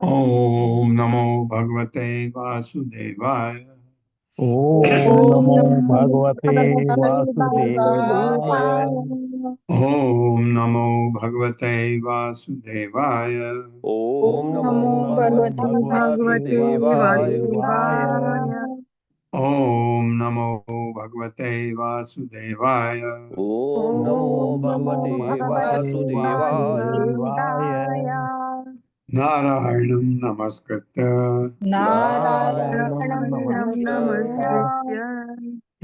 ओम नमो भगवते वासुदेवाय। ओम ओम नमो नमो भगवते वासुदेवाय। वासुदेवाय। ओम नमो भगवते वासुदेवाय। ओम ओम नमो नमो नमो भगवते भगवते वासुदेवाय। वासुदेवाय। ओम नमो भगवते वासुदेवाय। ओम नमो ओम नमो भगवते भगवते वासुदेवाय। वासुदेवाय। नारायणं नमस्कृत्य नारायण नारायणं नारायणं नमस्कृत्य नमस्कृत्य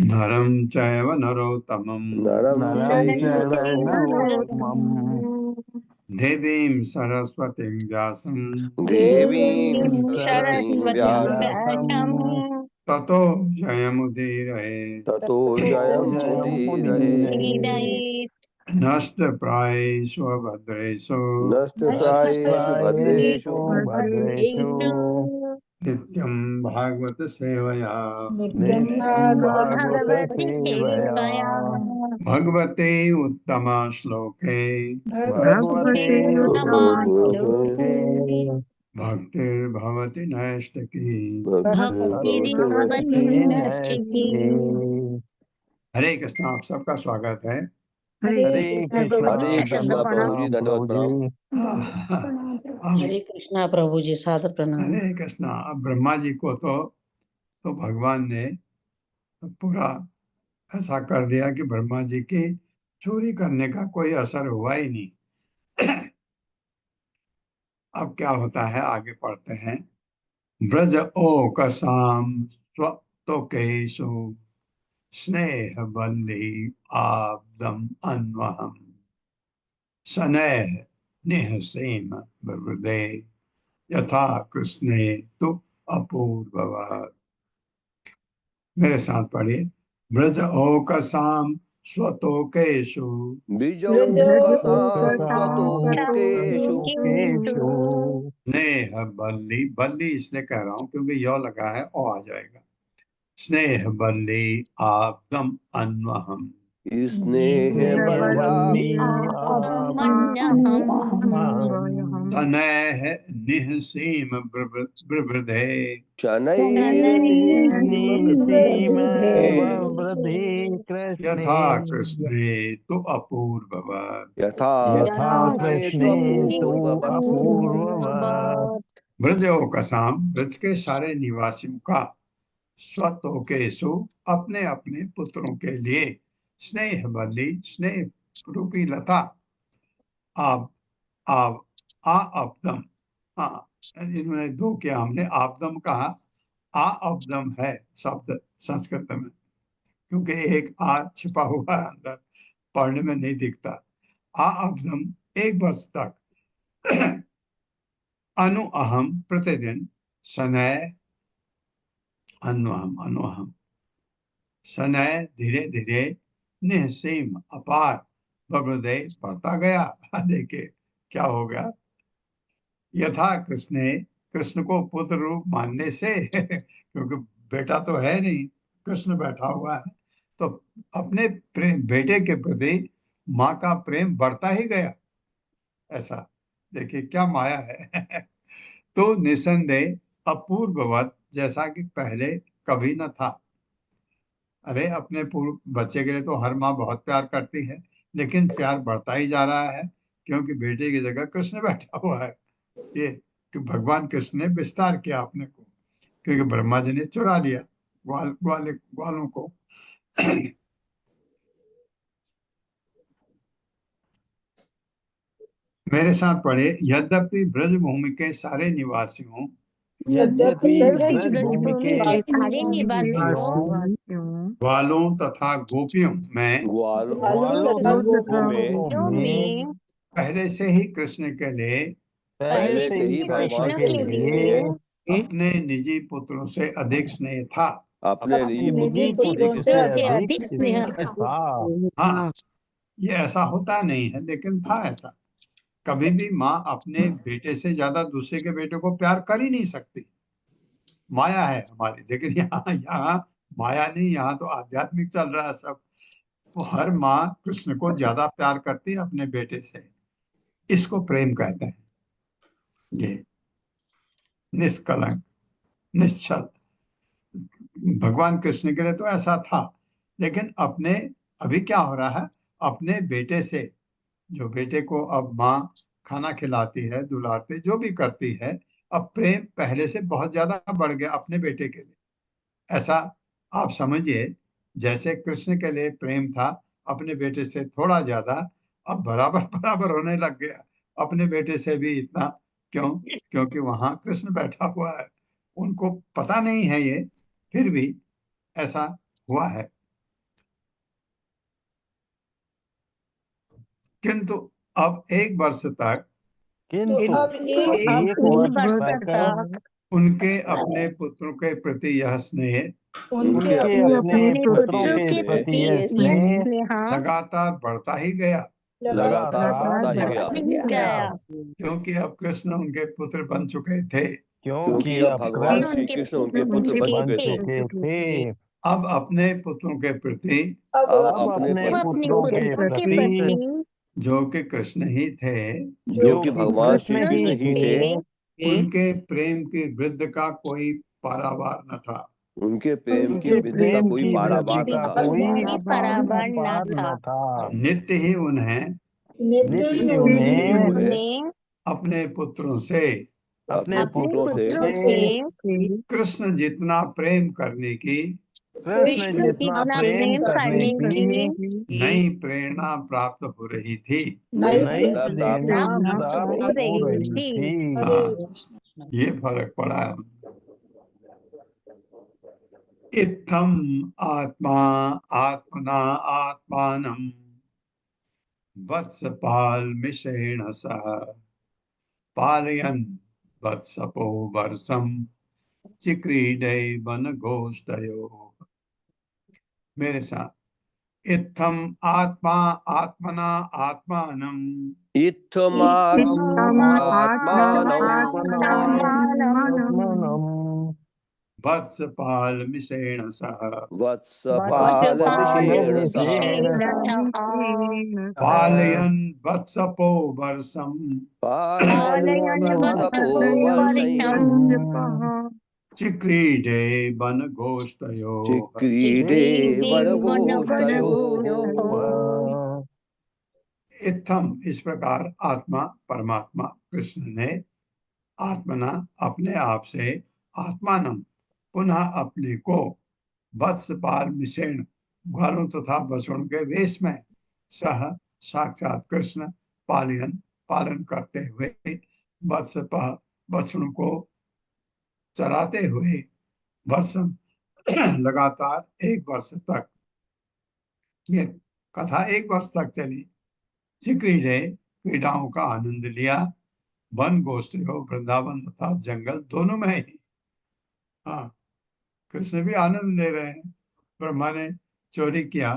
नरं चैव नरोत्तमं नरं नरं चैव नरं चैव चैव नरोत्तमम् नरोत्तमम् देवीं सरस्वतीं व्यासं देवीं देवीं देवीं सरस्वतीं सरस्वतीं व्यासं व्यासं सरस्वतीं ततो जयमुदीरये। ततो ततो जयमुदीरये। जयमुदीरयेत्। नष्टप्रायेषु भद्रेषु नष्टप्रायेषु नष्टप्रायेषु भद्रेषु भद्रेषु भद्रेषु नित्यं भागवत सेवया नित्यं नित्यं भागवत भागवत भगवति सेवया। सेवया भगवते उत्तम श्लोके भगवते भगवते उत्तमाश्लोके उत्तमश्लोके भक्तिर्भवति नैष्टिकी। भक्तिर्भवति भक्तिर्भवति भक्ति नैष्ठिकी। नश्चिकी। नैष्ठिकी। हरे कृष्ण, आप सबका स्वागत है। हरे हरे कृष्ण प्रभु कृष्णा जी, हरे शब्द कृष्णा प्रभु प्रणाम। जी, कृष्णा दंडवत प्रभु प्रणाम। जी। अब हरे कृष्णा प्रभु जी, सादर प्रणाम। हरे कृष्णा। अब ब्रह्मा जी को तो भगवान ने पूरा ऐसा कर दिया कि ब्रह्मा जी की चोरी करने का कोई असर हुआ ही नहीं। अब क्या होता है, आगे पढ़ते हैं। ब्रज ओकसाम स्वतोकेषु स्नेह बल्ली आब्दम अन्वहम शनैः निःसीम बवृदे यथा कृष्णे तु अपूर्ववत्। मेरे साथ पढ़िए। ब्रज ओकसाम स्वतोकेषु बीजौकसां ब्रजोपतां स्वतोकेषु केशु स्वतोकेषु स्नेह बल्ली, बल्ली इसलिए कह रहा हूं क्योंकि यौ लगा है ओ आ जाएगा। स्नेह बल्ली आब्दम अन्वहम स्नेह वल्ली स्नेहवल्ल्याहम् तनैः निःसीम ब्रवृधे शनैर्निशीम सीम बिभ्रदे वृद्धि कृष्णे यथा कृष्णे तु अपूर्ववत्। यथा यथा यथा कृष्णे कृष्णे तु त्वपूर्ववत्। अपूर्ववत्। कृष्णेऽप्यपूर्ववत्। ब्रजोकसाम, ब्रज के सारे निवासियों का, स्वतोकेषु अपने अपने पुत्रों के लिए, स्नेह बल्ली स्नेह रूपी लता, आप आप आ अपदम, हाँ इन्होंने दो किया, हमने आपदम कहा, आ अपदम है शब्द संस्कृत में, क्योंकि एक आ छिपा हुआ है अंदर, पढ़ने में नहीं दिखता। आ अपदम एक वर्ष तक अनु अहम प्रतिदिन, शनय अनुअहम अनुअहम शनय धीरे धीरे, निःसीम अपार, बबृदय बढ़ता गया। देखिए क्या हो गया। यथा कृष्ण, कृष्ण को पुत्र रूप मानने से क्योंकि बेटा तो है नहीं, कृष्ण बैठा हुआ है, तो अपने प्रेम बेटे के प्रति माँ का प्रेम बढ़ता ही गया। ऐसा देखिए क्या माया है। तो निसंदेह अपूर्ववत, जैसा कि पहले कभी न था। अरे अपने पूर्व बच्चे के लिए तो हर माँ बहुत प्यार करती है, लेकिन प्यार बढ़ता ही जा रहा है क्योंकि बेटे की जगह कृष्ण बैठा हुआ है। ये कि भगवान कृष्ण ने विस्तार किया अपने को, क्योंकि ब्रह्मा जी ने चुरा लिया ग्वालों को। मेरे साथ पढ़े। यद्यपि ब्रजभूमि के सारे निवासियों, यद्यपि ब्रज ब्रज ब्रज भूमि भूमि के के सारे सारे निवासियों, निवासियों ग्वालों तथा गोपियों में ग्वालों ग्वालों तथा ग्वालों तथा तथा गोपों में गोपों गोपियों में में पहले से ही कृष्ण के लिए पहले पहले से से पहले से ही ही ही कृष्ण भगवान कृष्ण के के कृष्ण के लिए लिए लिए अपने निजी पुत्रों से अधिक स्नेह था। अपने अपने निजी निजी पुत्रों से निजी अधिक पुत्र पुत्रों से स्नेह से था। अधिक अधिक स्नेह स्नेह था। था। हाँ, ये ऐसा होता नहीं है लेकिन था ऐसा। कभी भी माँ अपने बेटे से ज्यादा दूसरे के बेटे को प्यार कर ही नहीं सकती। माया है हमारी, लेकिन यहाँ यहाँ माया नहीं, यहाँ तो आध्यात्मिक चल रहा है सब। तो हर माँ कृष्ण को ज्यादा प्यार करती है अपने बेटे से, इसको प्रेम कहते हैं। ये निष्कलंक, निश्चल। भगवान कृष्ण के लिए तो ऐसा था, लेकिन अपने अभी क्या हो रहा है, अपने बेटे से, जो बेटे को अब माँ खाना खिलाती है, दुलारती, जो भी करती है, अब प्रेम पहले से बहुत ज्यादा बढ़ गया अपने बेटे के लिए। ऐसा आप समझिए, जैसे कृष्ण के लिए प्रेम था अपने बेटे से थोड़ा ज्यादा, अब बराबर बराबर होने लग गया अपने बेटे से भी इतना। क्यों? क्योंकि वहां कृष्ण बैठा हुआ है, उनको पता नहीं है ये, फिर भी ऐसा हुआ है। किंतु अब एक वर्ष तक किंतु अब एक एक वर्ष वर्ष तक तक उनके अपने पुत्रों के प्रति यह स्नेह उनके उनके अपने पुत्रों के स्नेह प्रति यह स्नेह लगातार बढ़ता ही गया, लगातार बढ़ता ही बढ़ता गया, ही गया, क्योंकि अब कृष्ण उनके पुत्र बन चुके थे। क्योंकि क्योंकि अब अब भगवान कृष्ण श्री कृष्ण उनके पुत्र बन बन चुके थे। चुके थे। अब अपने पुत्रों के प्रति, अब अब अपने अपने पुत्र पुत्रों के प्रति, जो कि कृष्ण ही थे, जो कि भगवान श्री कृष्ण कृष्ण ही थे, उनके प्रेम की वृद्धि का कोई पारावार न था। उनके प्रेम की उनके वृद्धि का प्रेम कोई की वृद्धि पारावार न का था। कोई पार न था। नित्य ही उन्हें नित्य उन्हें उन्हें अपने पुत्रों से अपने पुत्रों पुत्रों से से कृष्ण जितना प्रेम करने की कृष्ण जितना प्रेम करने की नई प्रेरणा प्राप्त हो रही थी। नई नई प्रेरणा प्राप्त प्रेरणा प्राप्त हो रही थी। हाँ, ये फर्क पड़ा है। इत्थम आत्मा आत्मना आत्मानं वत्सपालमिषेण सह पालयन् वत्सपो वर्षं चिक्रीडै वनगोष्ठयोः। मेरे साथ, इत्थम आत्मा आत्मना आत्मानं इत्थमात्मा आत्मानं आत्मनात्मनम् वत्सपालमिषेण सह वत्सपालमिषेण सह पालयन् वत्सपो वर्षं पालयन् वत्सपो वर्षं चिक्रीडे वनगोष्ठयोः। चिक्रीडे वनगोष्ठयोः। इत्थम, इस प्रकार आत्मा परमात्मा कृष्ण ने आत्मना अपने आप से, आत्मानम पुनः अपने को, वत्सपाल मिषेण ग्वालों तथा बछड़ों के वेश में, सह साक्षात कृष्ण पालयन पालन करते हुए, वत्सपा बछड़ों को चराते हुए, वर्षम लगातार एक वर्ष तक, ये कथा एक वर्ष तक चली। चिक्रीडे क्रीडाओं का आनंद लिया, वन गोष्ठियों वृंदावन तथा जंगल दोनों में ही। हाँ, कृष्ण भी आनंद ले रहे हैं। ब्रह्मा ने चोरी किया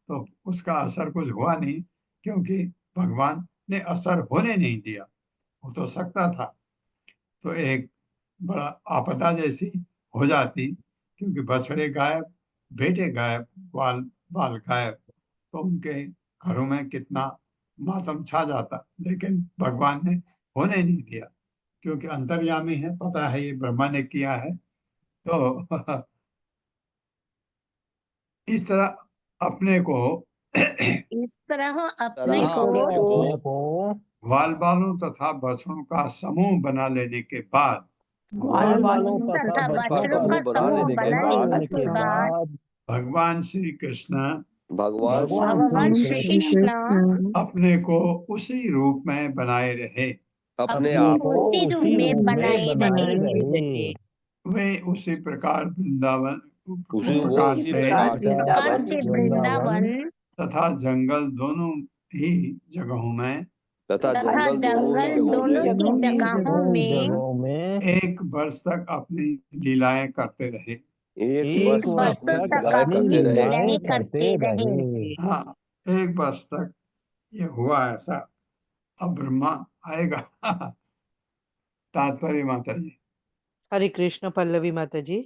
तो उसका असर कुछ हुआ नहीं, क्योंकि भगवान ने असर होने नहीं दिया। हो तो सकता था तो एक बड़ा आपदा जैसी हो जाती, क्योंकि बछड़े गायब, बेटे गायब, बाल बाल गायब, तो उनके घरों में कितना मातम छा जाता। लेकिन भगवान ने होने नहीं दिया, क्योंकि अंतर्यामी है, पता है ये ब्रह्मा ने किया है। तो इस तरह अपने को इस तरह अपने तरह को अपने को ग्वाल बालों तथा बछड़ों का समूह बना लेने के बाद, ग्वाल बालों तथा तथा बछड़ों बछड़ों का का समूह समूह बना बना लेने लेने के के बाद बाद भगवान श्री कृष्ण भगवान भगवान श्री श्री कृष्ण कृष्ण अपने को उसी रूप में बनाए रहे। अपने अपने आप को को उसी रूप में बनाए रहे। वे उसी प्रकार वृंदावन, उसी उस वो प्रकार उसी से प्रकार प्रकार से वृंदावन वृंदावन तथा जंगल दोनों ही जगहों में तथा तथा जंगल दोनों ही जंगल जगहों दोनों में की जगहों जगहों में एक वर्ष तक अपनी लीलाएं करते रहे। एक में वर्ष तक वर्ष अपनी वर्षों तक तक लीलाएं अपनी अपनी करते रहे। लीलाएं लीलाएं करते करते रहे। रहे। हाँ, एक वर्ष तक ये हुआ ऐसा। अब ब्रह्मा आएगा। तात्पर्य माता जी। हरे कृष्ण पल्लवी माता जी।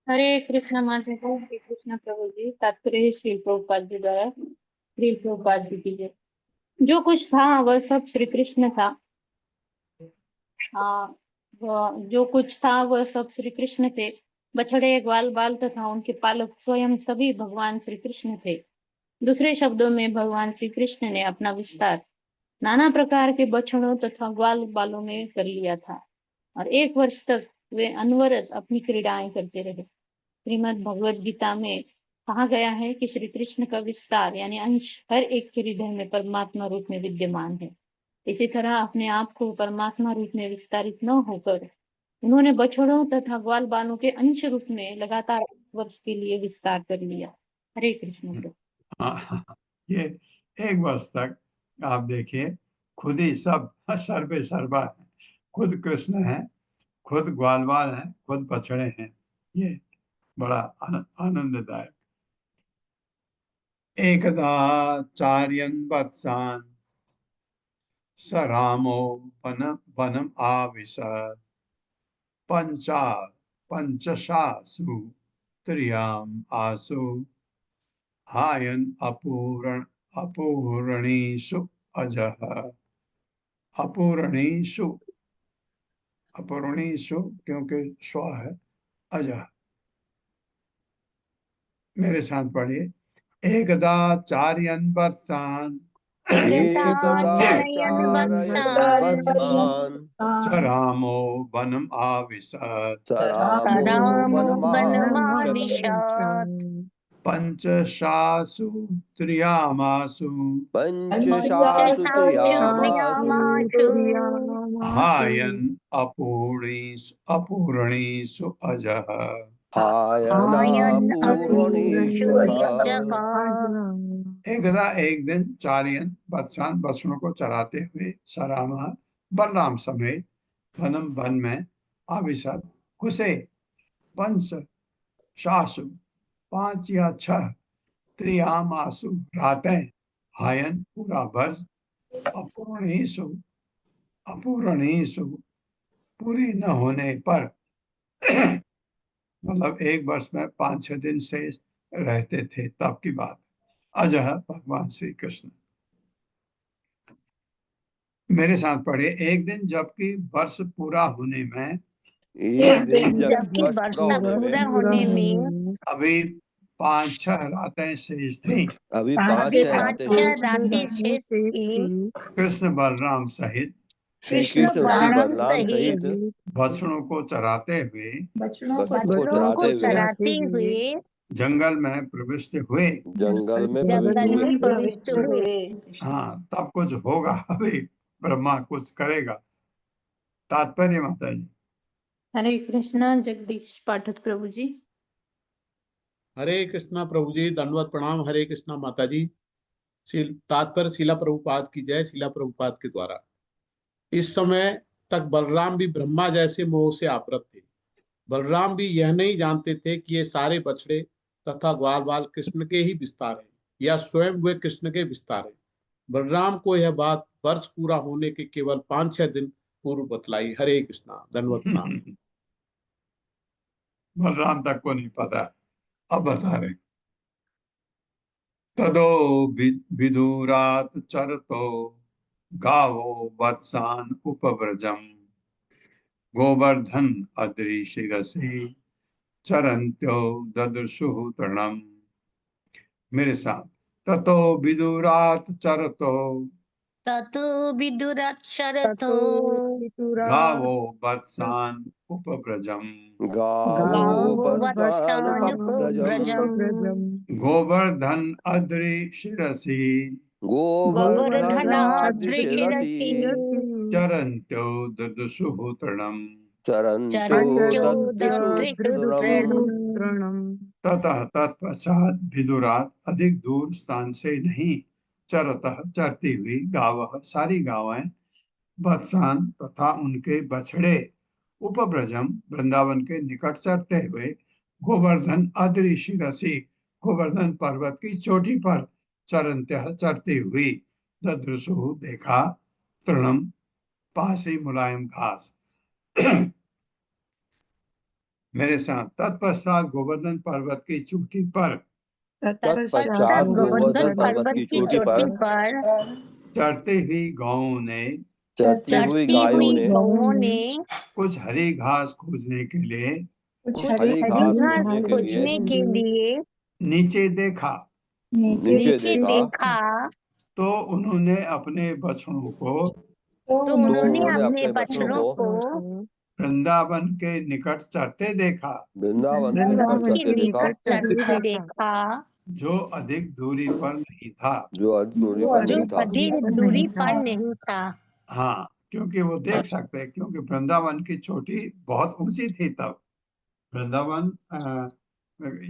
हरे कृष्ण माता जी, श्री कृष्ण प्रभु जी। तात्पर्य श्री प्रभुपाद जी द्वारा। श्री प्रभुपाद जी की जय। जो कुछ था वह सब श्री कृष्ण था। जो कुछ था वह सब श्री कृष्ण थे। बछड़े, ग्वाल बाल तथा उनके पालक स्वयं सभी भगवान श्री कृष्ण थे। दूसरे शब्दों में भगवान श्री कृष्ण ने अपना विस्तार नाना प्रकार के बछड़ों तथा ग्वाल बालों में कर लिया था और 1 वर्ष तक वे अनवरत अपनी क्रीड़ाएं करते रहे। श्रीमद् भगवद गीता में कहा गया है कि श्री कृष्ण का विस्तार यानी अंश हर एक के हृदय में परमात्मा रूप में विद्यमान है। इसी तरह अपने आप को परमात्मा रूप में विस्तारित न होकर उन्होंने बछड़ों तथा ग्वाल बालों के अंश रूप में लगातार 1 वर्ष के लिए विस्तार कर लिया। हरे कृष्ण प्रभु। हाँ, ये 1 वर्ष तक आप देखिए खुद ही सब सर पे सरबा है, खुद कृष्ण है, खुद ग्वाल बाल है, खुद बछड़े हैं। ये बड़ा आनंददायक। एकदा चार्यन वत्सान स रामो वनम आविशत् पंचशासु त्रियाम आसु हायन अपूरणीषु अजः। अपूरणीषु क्योंकि स्व है, अजः। मेरे साथ पढ़िए। एकदा चार्यन वत्सान एकदा चारयन् वत्सान स रामो वनम आविशत् स रामो रामो वनमाविशत् वनमाविशत् पंचशासु त्रियामासु पंचशासु पंचशासु त्रियामासु त्रियामासु हायन अपूरणीषु अजः। हायन हायनापूरणीषु अपूरणीषु अजः। एकदा एक दिन चार्यन वत्सान बछड़ों को चराते हुए सराम बलराम समेत वन में आविशद घुसे। पंच शासु 5 या 6 त्रियामासु रातें हायन पूरा वर्ष अपूरणीषु पूरी न होने पर मतलब 1 वर्ष में 5-6 दिन शेष रहते थे तब की बात। अजह भगवान श्री कृष्ण। मेरे साथ पढ़े। एक दिन जबकि वर्ष पूरा होने में एक दिन जबकि वर्ष पूरा होने में अभी 5-6 रातें शेष थी। अभी अभी 5-6 रातें 5-6 शेष रातें शेष थी। कृष्ण बलराम सहित श्री कृष्ण कृष्ण श्री बलराम बलराम सहित सहित बछड़ों को चराते हुए बछड़ों को बछड़ों को चराते हुए जंगल में प्रविष्ट हुए। जंगल में प्रविष्ट जंगल हुए। में प्रविष्ट हुए। हाँ, तब कुछ होगा, अभी ब्रह्मा कुछ करेगा। तात्पर्य माता जी। हरे कृष्णा। जगदीश पाठक प्रभु जी। हरे कृष्णा प्रभु जी, दंडवत प्रणाम। हरे कृष्णा माता जी। तात्पर्य शिला प्रभुपाद की जय। शिला प्रभुपाद के द्वारा इस समय तक बलराम भी ब्रह्मा जैसे मोह से आवृत थे। बलराम भी यह नहीं जानते थे कि ये सारे बछड़े तथा ग्वाल बाल कृष्ण के ही विस्तार हैं या स्वयं वे कृष्ण के विस्तार हैं। बलराम को यह बात वर्ष पूरा होने के केवल 5-6 दिन पूर्व बतलाई। हरे कृष्णा। धन्यवाद प्रणाम। बलराम तक को नहीं पता, अब बता रहे। तदो विदुरात चरतो गावो वत्सान उपव्रजम गोवर्धन अद्रि शिरसि चरन्त्यो ददृशुः तृणम्। मेरे साथ। ततो विदुरात चरतो ततो विदुरक्षरतो गावो वत्सान उपव्रजम गावो गावो वत्सान वत्सानुपव्रजम् उपव्रजम् गोवर्धन अद्रि शिरसि गोवर्धनाद्रि शिरसि गोवर्धनाद्रिशिरसि चरन्त्यो ददृशुः तृणम्। चरन्त्यो चरन्त्यो ददृशुः ददृशुस्तृणम्। ततः तत्पश्चात विदुरात अधिक दूर स्थान से नहीं चरतः चरती हुई गावः सारी गावें वत्सान तथा उनके बछड़े उपब्रजम वृंदावन के निकट चरते हुए गोवर्धन अद्रि शिरसि गोवर्धन पर्वत की चोटी पर चरंत्य चरती हुई ददृशु देखा तृणम पास ही मुलायम घास। मेरे साथ। तत्पश्चात गोवर्धन पर्वत की चोटी पर तत्पश्चात गोवर्धन पर्वत की चोटी पर चरती हुई गायों ने चरती हुई चरती गायों हुई ने गौओं ने कुछ हरी घास खोजने के लिए कुछ हरी हरी घास घास खोजने के लिए खोजने के लिए नीचे देखा, नीचे नीचे देखा देखा तो उन्होंने अपने बछड़ों को तो उन्होंने उन्होंने अपने अपने बछड़ों बछड़ों को को वृंदावन के निकट चरते देखा, वृंदावन के वृंदावन निकट के चरते देखा, निकट चरते देखा, जो अधिक दूरी पर नहीं था। जो अधिक दूरी पर जो नहीं था। अधिक दूरी पर नहीं था। हाँ, क्योंकि वो देख सकते हैं, क्योंकि वृंदावन की चोटी बहुत ऊंची थी तब। वृंदावन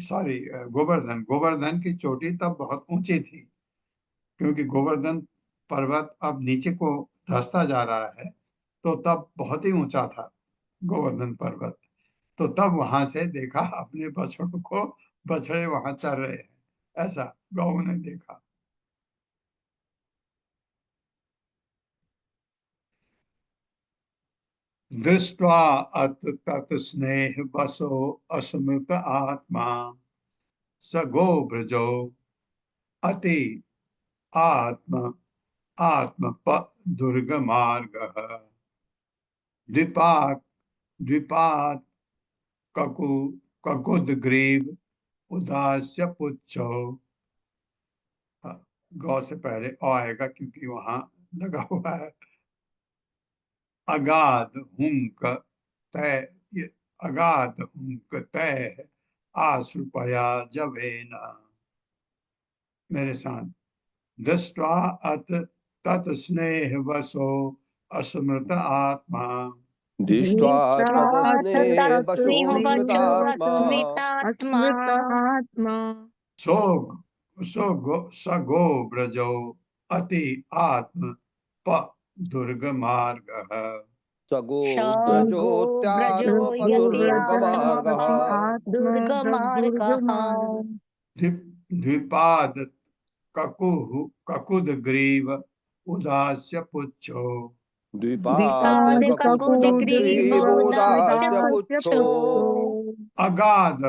सॉरी गोवर्धन की चोटी तब बहुत ऊंची थी, क्योंकि गोवर्धन पर्वत अब नीचे को धंसता जा रहा है, तो तब बहुत ही ऊंचा था गोवर्धन पर्वत। तो तब वहां से देखा अपने बछड़ों को, बछड़े वहां चर रहे हैं, ऐसा गौ ने देखा। दृष्ट्वा अत तत् स्नेह बसो अस्मृत आत्मा स गो ब्रजो अति आत्म आत्म दुर्ग मार्ग द्विपाक द्विपात ककुद ग्रीव उदास्य पुच्छो। गौ से पहले ओ आएगा क्योंकि वहां लगा हुआ है। अगाध हुंक तय, अगाध हुंक तय आश्रुपया जवेन। मेरे साथ, दृष्ट्वा अत तत् स्नेह वसो अस्मृत आत्मा दृष्ट्वा तत् स्नेह वशो अस्मितात्मा सो स गो ब्रजो अति आत्म प दुर्ग मार्ग सगो शगो ब्रजो यति ब्रजोत्यात्मपदुर्गमार्गः दुर्गमार्गः द्विपाद ककुद ग्रीव उदास्य पुच्छो। द्विपाद ककुद ग्रीवोदास्य पुच्छो। अगाध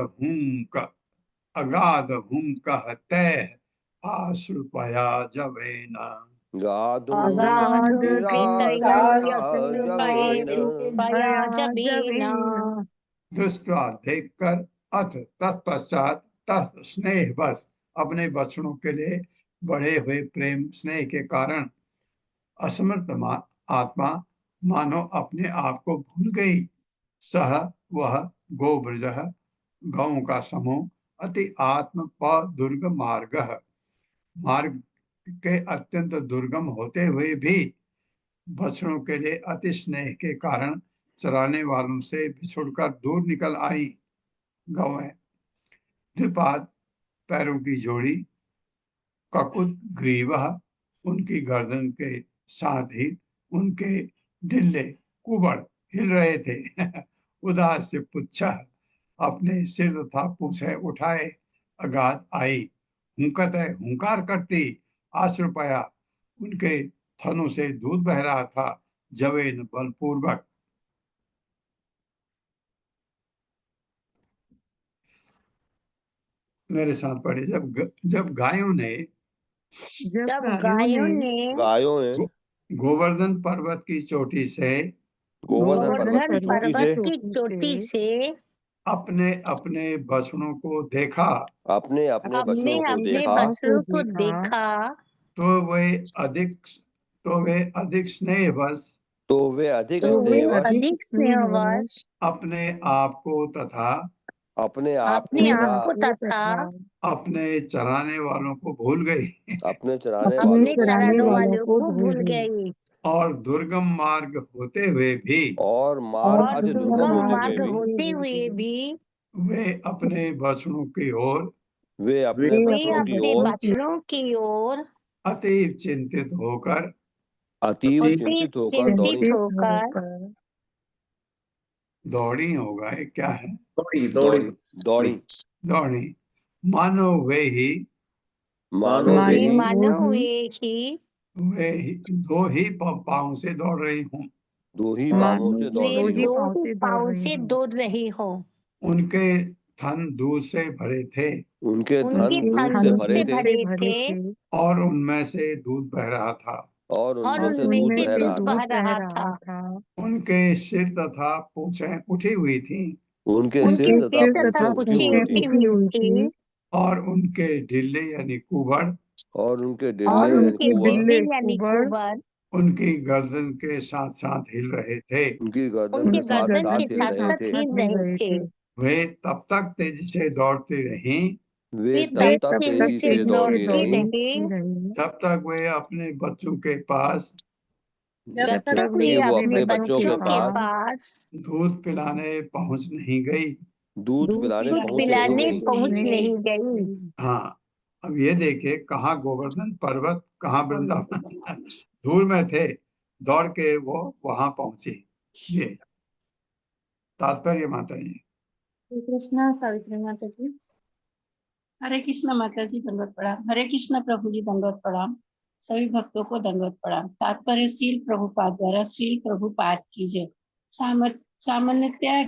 हुंक तय आश्रुपया जवेन। गाधुं जवेन दृष्टवा देखकर, अथ तत्पश्चात तत् स्नेह बस अपने बछड़ों के लिए बढ़े हुए प्रेम स्नेह के कारण असमर्थ आत्मा मानो अपने आप को भूल गई। सह वह गोब्रज गौ का समूह अति आत्म प दुर्ग मार्ग मार्ग के अत्यंत दुर्गम होते हुए भी बछड़ों के लिए अति स्नेह के कारण चराने वालों से बिछुड़कर दूर निकल आई गौएं। द्विपाद पैरों की जोड़ी, ककुद ग्रीवा उनकी गर्दन के साथ ही उनके डिल्ले कुबड़ हिल रहे थे। उदास से पुच्छा अपने सिर तथा पूछे उठाए अगाध आई। हुंकत है हुंकार करती आश्रुपया उनके थनों से दूध बह रहा था जवेन बलपूर्वक। मेरे साथ पढ़े, जब गायों ने गोवर्धन पर्वत की चोटी से गोवर्धन पर्वत की चोटी से अपने अपने बछड़ों को देखा, अपने अपने बछड़ों को देखा तो वे अधिक स्नेहवश अपने आप को तथा अपने चराने वालों को भूल गई। और दुर्गम मार्ग होते हुए भी वे अपने बछड़ों की ओर अतीव चिंतित होकर दौड़ी होगा। क्या है? दौड़ी मानो वे दो ही पाँव से दौड़ रही हूँ। दौड़ रही हो। उनके थन दूध से भरे थे, उनके थन दूध से भरे थे और उनमें से दूध बह रहा था। और और उनमें से उनमें दूध से बह रहा दूध था। बह रहा था। उनके सिर तथा पूंछें उठी हुई थी उनके उनके सिर सिर तथा तथा पूंछें उठी पूंछें हुई थी, उठी हुई थी, और उनके ढिल्ले यानी कुबड़ और उनके और डिल्ले यानी उनके कुबड़ बिल्ली यानी कुबर उनकी गर्दन के साथ साथ हिल रहे थे। उनकी गर्दन उनके के साथ गर्दन साथ के हिल साथ रहे साथ थे। हिल रहे थे। वे तब तक तेजी से दौड़ती रहीं वे तब तब तक तेजी तेजी से से दौड़ती दौड़ती रहीं रही जब तक वे अपने बच्चों के पास जब तक कि वे वो अपने अपने बच्चों बच्चों के के पास पास दूध पिलाने पहुंच नहीं गई। दूध पिलाने दूध पहुंच नहीं पिलाने गई। पहुंच नहीं गई। हाँ, अब ये देखिए कहाँ गोवर्धन पर्वत, कहाँ वृंदावन दूर में थे, दौड़ के वो वहां पहुंची। ये तात्पर्य माता जी। श्री कृष्णा सावित्री माता जी। हरे कृष्ण माता जी, दंडवत प्रणाम। हरे कृष्ण प्रभु जी, दंडवत प्रणाम। सभी भक्तों को दंडवत प्रणाम। तात्पर्य शील प्रभुपाद द्वारा शील प्रभुपाद की जय। सामान्यतः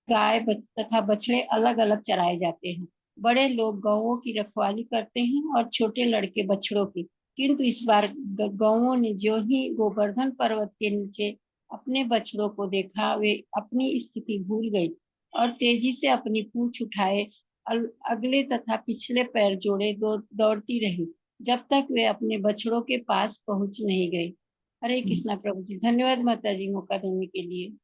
गाय तथा बछड़े अलग अलग चराए जाते हैं। बड़े लोग गौओं की रखवाली करते हैं और छोटे लड़के बछड़ों की। किंतु इस बार गौओं ने जो ही गोवर्धन पर्वत के नीचे अपने बछड़ों को देखा, वे अपनी स्थिति भूल गई और तेजी से अपनी पूंछ उठाए अगले तथा पिछले पैर जोड़े दौड़ती रही जब तक वे अपने बछड़ों के पास पहुंच नहीं गई। हरे कृष्णा प्रभु जी। धन्यवाद माता जी मौका देने के लिए।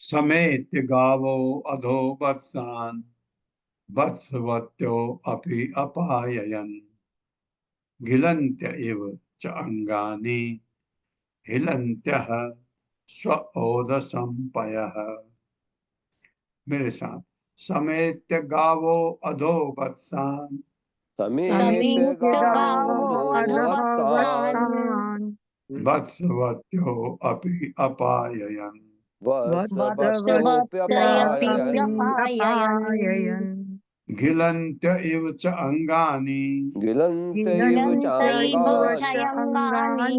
समेत गावो अधो वत्सान वत्सवत्यो अपि अपाययन् गिलन्त्य इव च अंगानि हिलन्त्यः स्वओदसंपयः। मेरे साथ, समेत गावो अधो वत्सान समेत गावो वत्सान वत्सवत्यो अपि अपाययन् वत्सवत्योऽप्यपाययन् गिलन्त्य इव च अंगानि गिलन्तैव चाङ्गानि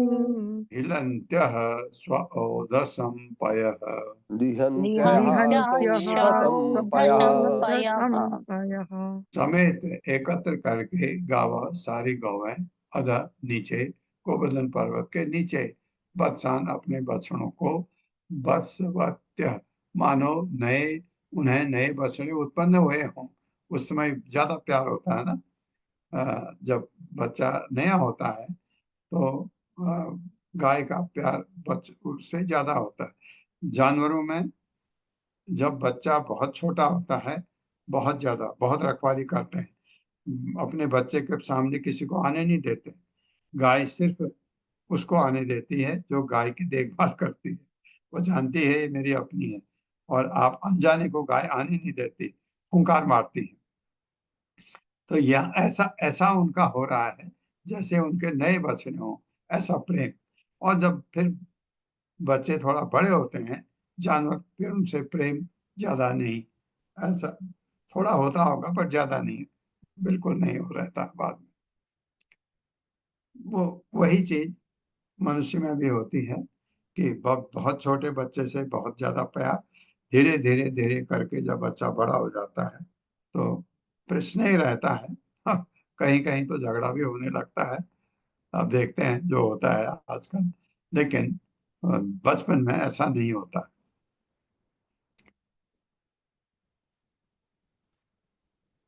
हिलन्त्यः स्वओदसंपयः। लिहन्त्यः सोदसंपयः। समेत एकत्र करके गावा सारी गौएं अध नीचे गोवर्धन पर्वत के नीचे वत्सान अपने बछड़ों को वत्सवत्य मानो उन्हें नए बछड़े उत्पन्न हुए हों। उस समय ज्यादा प्यार होता है ना, जब बच्चा नया होता है तो गाय का प्यार उससे ज्यादा होता है। जानवरों में जब बच्चा बहुत छोटा होता है, बहुत रखवाली करते हैं, अपने बच्चे के सामने किसी को आने नहीं देते। गाय सिर्फ उसको आने देती है जो गाय की देखभाल करती है। वो जानती है ये मेरी अपनी है, और आप अनजाने को गाय आने नहीं देती, फुंकार मारती है। तो यह ऐसा ऐसा उनका हो रहा है जैसे उनके नए बछड़े हों, ऐसा प्रेम। और जब फिर बच्चे थोड़ा बड़े होते हैं जानवर, फिर उनसे प्रेम ज्यादा नहीं, ऐसा थोड़ा होता होगा पर ज्यादा नहीं, बिल्कुल नहीं हो रहता बाद में। वो वही चीज मनुष्य में भी होती है कि बहुत छोटे बच्चे से बहुत ज्यादा प्यार, धीरे धीरे धीरे करके जब बच्चा बड़ा हो जाता है तो प्रश्न ही रहता है। कहीं कहीं तो झगड़ा भी होने लगता है, अब देखते हैं जो होता है आजकल, लेकिन बचपन में ऐसा नहीं होता।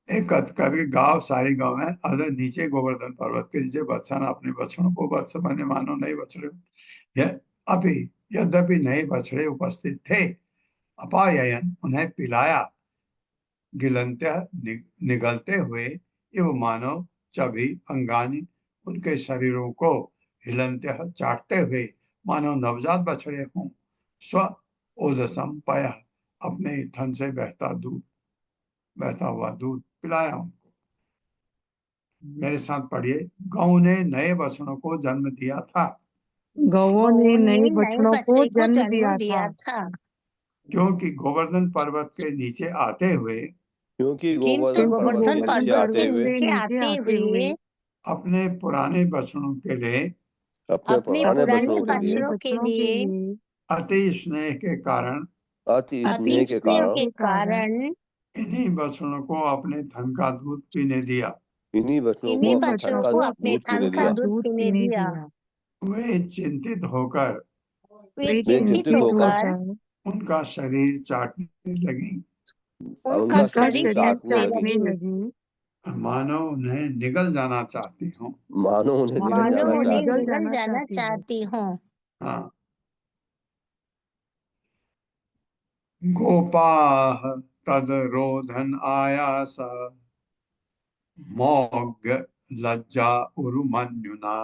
एकत्र करके गांव सारी गांव है अगर नीचे गोवर्धन पर्वत के नीचे वत्सान अपने बछड़ों को, वत्स माने मानो नए बछड़े, यह अभी यद्यपि नए बछड़े उपस्थित थे, अपाययन उन्हें पिलाया, गिलन्त्य निगलते हुए, एव मानव चभी अंगानी उनके शरीरों को, हिलन्त्य चाटते हुए मानो नवजात बछड़े हों, स्व ओदसम पाया अपने थन से बहता हुआ दूध पिलाया उनको। मेरे साथ पढ़िए, गौ ने नए बछड़ों को जन्म दिया था गौओं ने नए बछड़ों को जन्म दिया था क्योंकि गोवर्धन पर्वत के नीचे आते हुए क्योंकि किंतु गोवर्धन पर्वत गोवर्धन के नीचे पर्वत आते से हुए नीचे आते हुए अपने पुराने बछड़ों के लिए अपने अपने पुराने पुराने बछड़ों के लिए बछड़ों के लिए अति स्नेह के कारण अति स्नेह अति के स्नेह कारण के कारण इन्हीं बछड़ों को अपने धन का दूध पीने दिया। इन्हीं बच्चों इन्हीं को अपने बच्चों थन को का अपने दूध थन पीने का दिया। दूध पीने दिया। वे चिंतित होकर वे वे चिंतित चिंतित होकर होकर उनका शरीर चाटने लगी, उनका शरीर चाटने चाटने लगी, लगी, मानो उन्हें निगल जाना चाहती हूँ। मानो उन्हें निगल मानो जाना उन्हें चाहती। निगल जाना चाहती हूँ। हाँ, गोपाः तद रोधन आयास मौघ लज्जा उरुमन्युना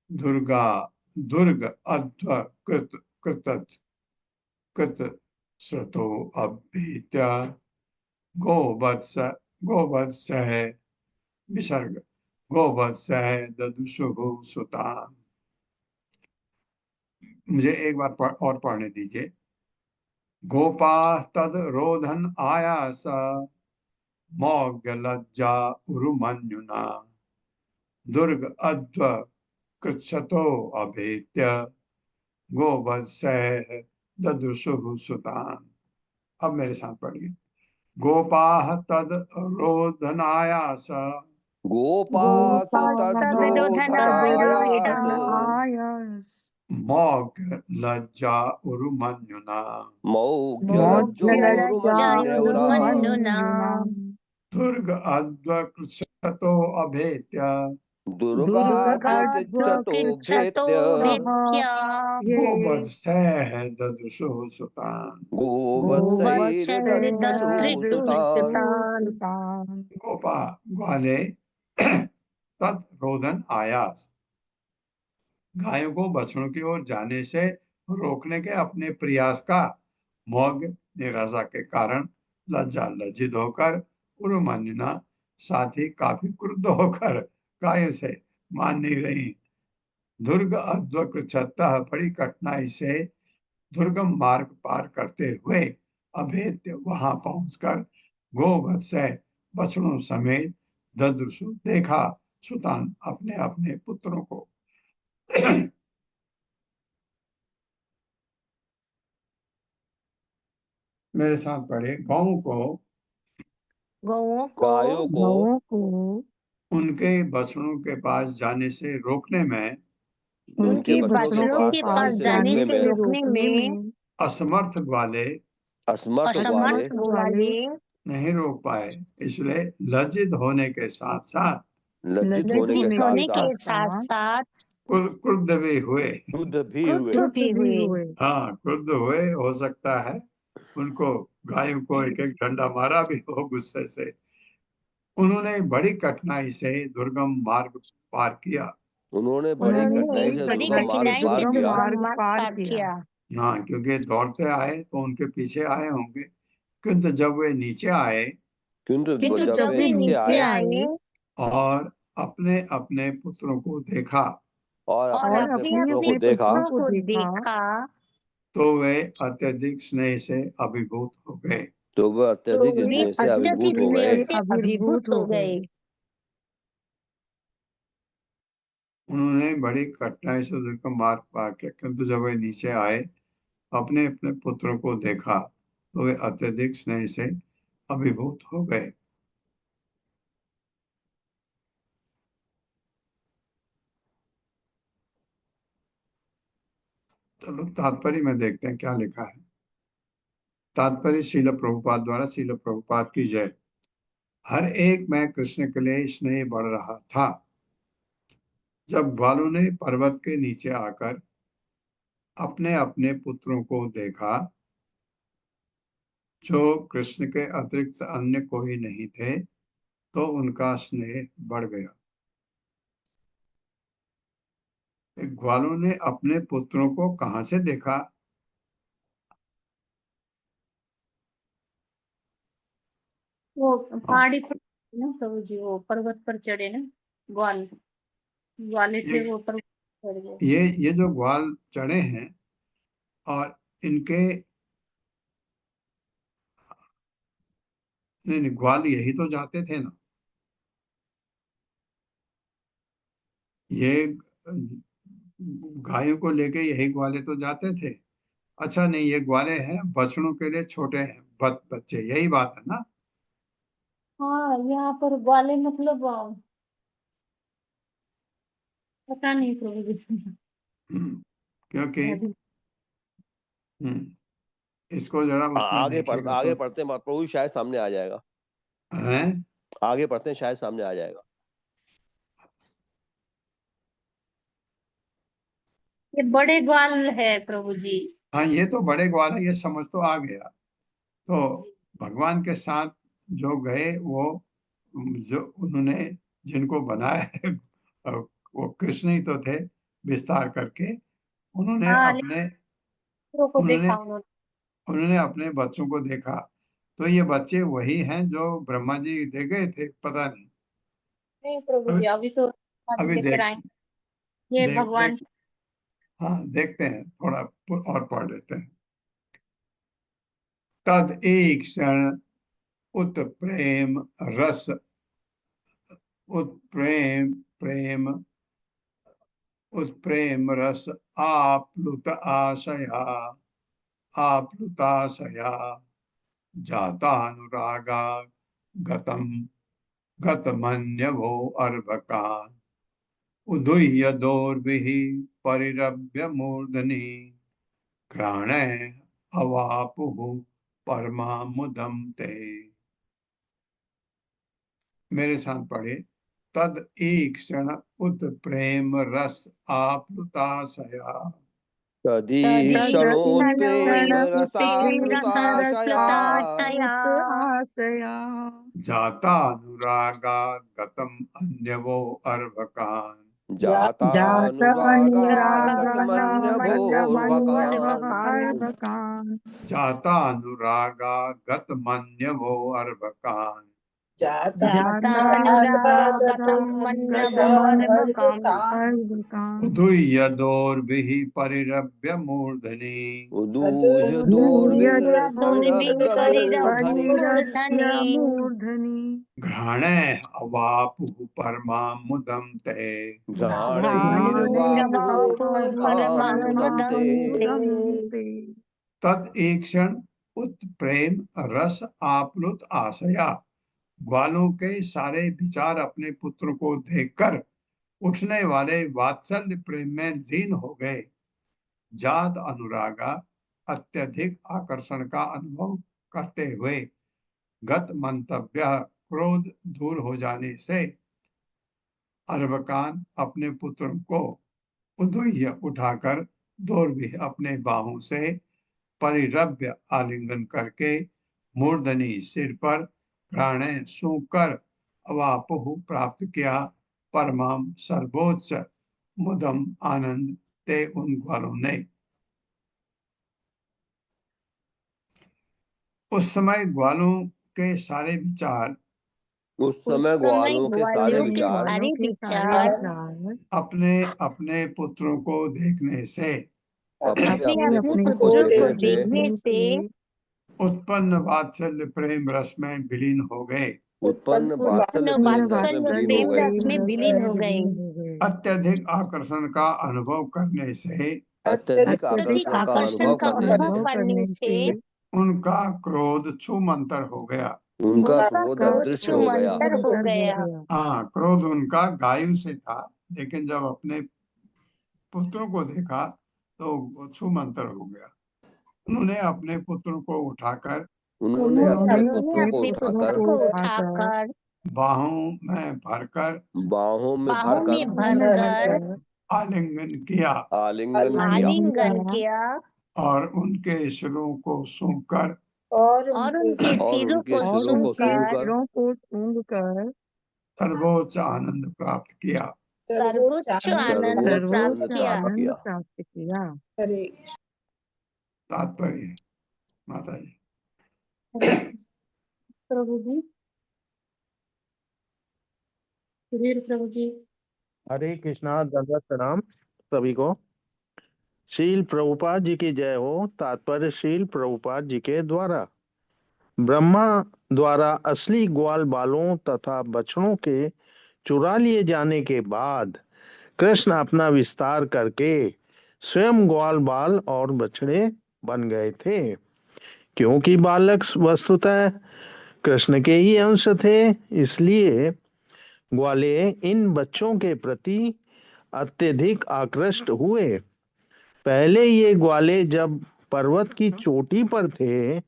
दुर्ग अध्व कृत सतो अभ्येत्य गोवत्स विसर्ग गोवत्स ददुषुः सुतान्। मुझे एक बार और पढ़ने दीजिए। गोपाः तद रोधन आयास मौघ लज्जा उरुमन्युना दुर्ग अध्व कृच्छतो अभेत्य गोवत्सैः ददृशुः सुतान्। अब मेरे साथ पढ़िए। गोपाः तद रोधनायास गोपात तद्रोधनायास मौघ लज्जा उरुमन्युना मौघ्य लज्जोरुमन्युना दुर्ग अध्व कृच्छतो अभेत्य दुर्गाद्वकिच्छतो भेत्य गोवत्सैः ददृशुः सुतान्। गोवत्सैर्ददृशुः गोपा ग्वाले तद रोदन आयास, गायों को बछड़ों की ओर जाने से रोकने के अपने प्रयास का मौघ निराशा के कारण लज्जित होकर उरुमन्युना साथ ही काफी क्रुद्ध होकर गायों से मान नहीं रही। दुर्ग अध्वकृच्छतः बड़ी कठिनाई से दुर्गम मार्ग पार करते हुए अभेद्य वहां पहुंचकर गोवत्स बछड़ों समेत ददृशु देखा सुतान अपने अपने पुत्रों को। मेरे साथ पढ़े। गौओं गायों को उनके बछड़ों के पास जाने से रोकने में उनके बछड़ों के पास जाने से रोकने में असमर्थ ग्वाले असमर्थ वाले नहीं रोक पाए, इसलिए लज्जित होने के साथ साथ लज्जित होने के साथ साथ क्रुद्ध भी हुए। क्रुद्ध भी हुए। हाँ, क्रुद्ध हुए। हो सकता है उनको गायों को एक एक डंडा मारा भी हो गुस्से से। उन्होंने बड़ी कठिनाई से दुर्गम मार्ग पार किया। उन्होंने बड़ी कठिनाई से बड़ी दुर्गम कठिनाई से मार्ग पार दुर्गम मार्ग पार किया। हाँ, क्योंकि दौड़ते आए तो उनके पीछे आए होंगे, किंतु जब वे नीचे आए किंतु जब जब वे नीचे आए और अपने अपने पुत्रों को देखा और अपने पुत्रों को देखा तो वे अत्यधिक स्नेह से अभिभूत हो गए। तो वह अत्यधिक स्नेह से अभिभूत हो गए। उन्होंने बड़ी कठिनाई से दुर्गम मार्ग पार किया, किंतु जब वे नीचे आए अपने अपने पुत्रों को देखा तो वे अत्यधिक स्नेह से अभिभूत हो गए। चलो तात्पर्य में देखते हैं क्या लिखा है। तात्पर्य श्रील प्रभुपाद द्वारा। श्रील प्रभुपाद की जय। हर एक में कृष्ण के लिए स्नेह बढ़ रहा था। जब ग्वालों ने पर्वत के नीचे आकर अपने अपने पुत्रों को देखा जो कृष्ण के अतिरिक्त अन्य कोई नहीं थे, तो उनका स्नेह बढ़ गया। ग्वालों ने अपने पुत्रों को कहां से देखा? वो पहाड़ी पर ना प्रभु जी, वो पर्वत पर चढ़े ना ग्वाले थे, वो पर्वत पर चढ़ गए। ये जो ग्वाल चढ़े हैं और इनके नहीं, ग्वाल यही तो जाते थे ना। ये गायों को लेके यही ग्वाले तो जाते थे। अच्छा, नहीं, ये ग्वाले हैं बछड़ों के लिए छोटे हैं बच्चे, यही बात है ना। हाँ, यहाँ पर ग्वाले मतलब पता नहीं प्रभु जी। क्योंकि अभी इसको जरा उसमें देखिएगा आगे तो पढ़ते हैं प्रभु, शायद सामने आ जाएगा। है। आगे पढ़ते हैं, शायद सामने आ जाएगा। ये बड़े ग्वाल है प्रभु जी। हाँ, ये तो बड़े ग्वाल है, ये समझ तो आ गया। तो भगवान के साथ जो गए वो जो उन्होंने जिनको बनाया है वो कृष्ण ही तो थे, विस्तार करके उन्होंने हाँ, अपने को उन्होंने देखा उन्होंने। उन्होंने अपने बच्चों को देखा। तो ये बच्चे वही हैं जो ब्रह्मा जी ले गए थे, पता नहीं। नहीं प्रभु अभी जी, अभी तो अभी अभी लेकर देख आएंगे ये देख भगवान। देख हाँ, देखते हैं, थोड़ा और पढ़ लेते हैं। तद एक क्षण उत प्रेम रस उत्प्रेम प्रेम उत्प्रेम रस आप्लुत आशया आप्लुताशया जातानुरागा गतम गतमन्यवो अर्भकान् उदुह्य दोर्भिः परिरभ्य मूर्धनि घ्राणे अवापुः परमामुदं ते। मेरे साथ पढ़े। तद एक क्षण उत प्रेम रस आप्लुताशया तदीक्षणोत्प्रेम रसाप्लुताशया आशया जातानुरागा गतम अन्यवो अर्भकान् जात जातानुरागागतमन्यभोर्भकान् अनुरागान जातानुरागा गतमन्यवो अर्भकान् उदुह्य दोर्भिः परिरभ्य मूर्धनि उदूह्य दोर्भिर्परिरभ्यमूर्धनि मूर्धनि घ्राणे अवापुः परमामुदं ते। घ्राणैरवापुर्परमामुदं ते। तद एक क्षण उत प्रेम रस आप्लुत आशया, ग्वालों के सारे विचार अपने पुत्र को देखकर उठने वाले वात्सल्य प्रेम में लीन हो गए। जात अनुरागा, अत्यधिक आकर्षण का अनुभव करते हुए, गत मंतव्य, क्रोध दूर हो जाने से, अर्भकान, अपने पुत्र को उदुह्य उठाकर दोर्भिः अपने बाहों से, परिरभ्य आलिंगन करके, मूर्धनि सिर पर, घ्राणे सूंघ कर, अवापुः प्राप्त किया, परमाम सर्वोच्च, मुदम आनंद ते उन ग्वालों ने। उस समय ग्वालों के सारे विचार उस समय ग्वालों के सारे विचार अपने अपने पुत्रों को देखने से अपने अपने पुत्र को देखने से उत्पन्न वात्सल्य प्रेम रस में विलीन हो गए। उत्पन्न वात्सल्य प्रेम रस में विलीन हो गए। अत्यधिक आकर्षण का अनुभव करने से अत्यधिक आकर्षण का अनुभव करने से उनका क्रोध छूमंतर हो गया। उनका क्रोध अदृश्य हो गया। हाँ, क्रोध उनका गायु से था, लेकिन जब अपने पुत्रों को देखा तो वो छूमंतर हो गया। उन्होंने अपने पुत्र को उठाकर बाहों में भरकर आलिंगन किया और उनके सिरों को सूंघकर और उनके सिरों को सूंघकर सर्वोच्च आनंद प्राप्त किया। प्राप्त किया। तात्पर्य माता जी। प्रभु जी, सुधीर प्रभु जी। हरे कृष्णा, दंडवत प्रणाम सभी को। शील प्रभुपाद जी की जय हो। तात्पर्य शील प्रभुपाद जी के द्वारा ब्रह्मा द्वारा असली ग्वाल बालों तथा बछड़ों के चुरा लिए जाने के बाद कृष्ण अपना विस्तार करके स्वयं ग्वाल बाल और बछड़े बन गए थे, क्योंकि बालक वस्तुतः कृष्ण के ही अंश थे, इसलिए ग्वाले इन बच्चों के प्रति अत्यधिक आकृष्ट हुए। पहले ये ग्वाले जब पर्वत की चोटी पर थे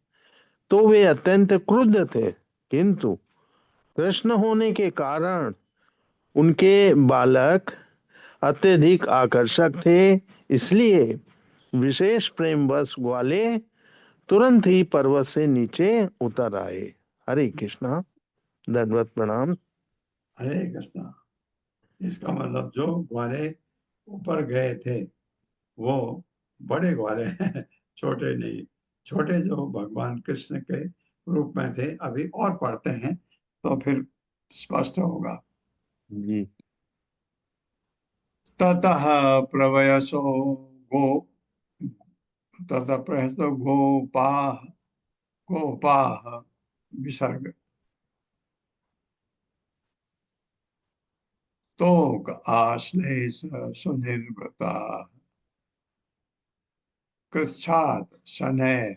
तो वे अत्यंत क्रुद्ध थे, किंतु कृष्ण होने के कारण उनके बालक अत्यधिक आकर्षक थे, इसलिए विशेष प्रेमवश ग्वाले तुरंत ही पर्वत से नीचे उतर आए। हरे कृष्णा, दंडवत प्रणाम। हरे कृष्णा। इसका मतलब जो ग्वाले ऊपर गए थे वो बड़े ग्वाले हैं, छोटे नहीं। छोटे जो भगवान कृष्ण के रूप में थे, अभी और पढ़ते हैं तो फिर स्पष्ट होगा। जी। ततः प्रवयसो गो ततः प्रवयसो गोपाः विसर्ग तोक आश्लेष सुनिर्वृता कृच्छात् शनैः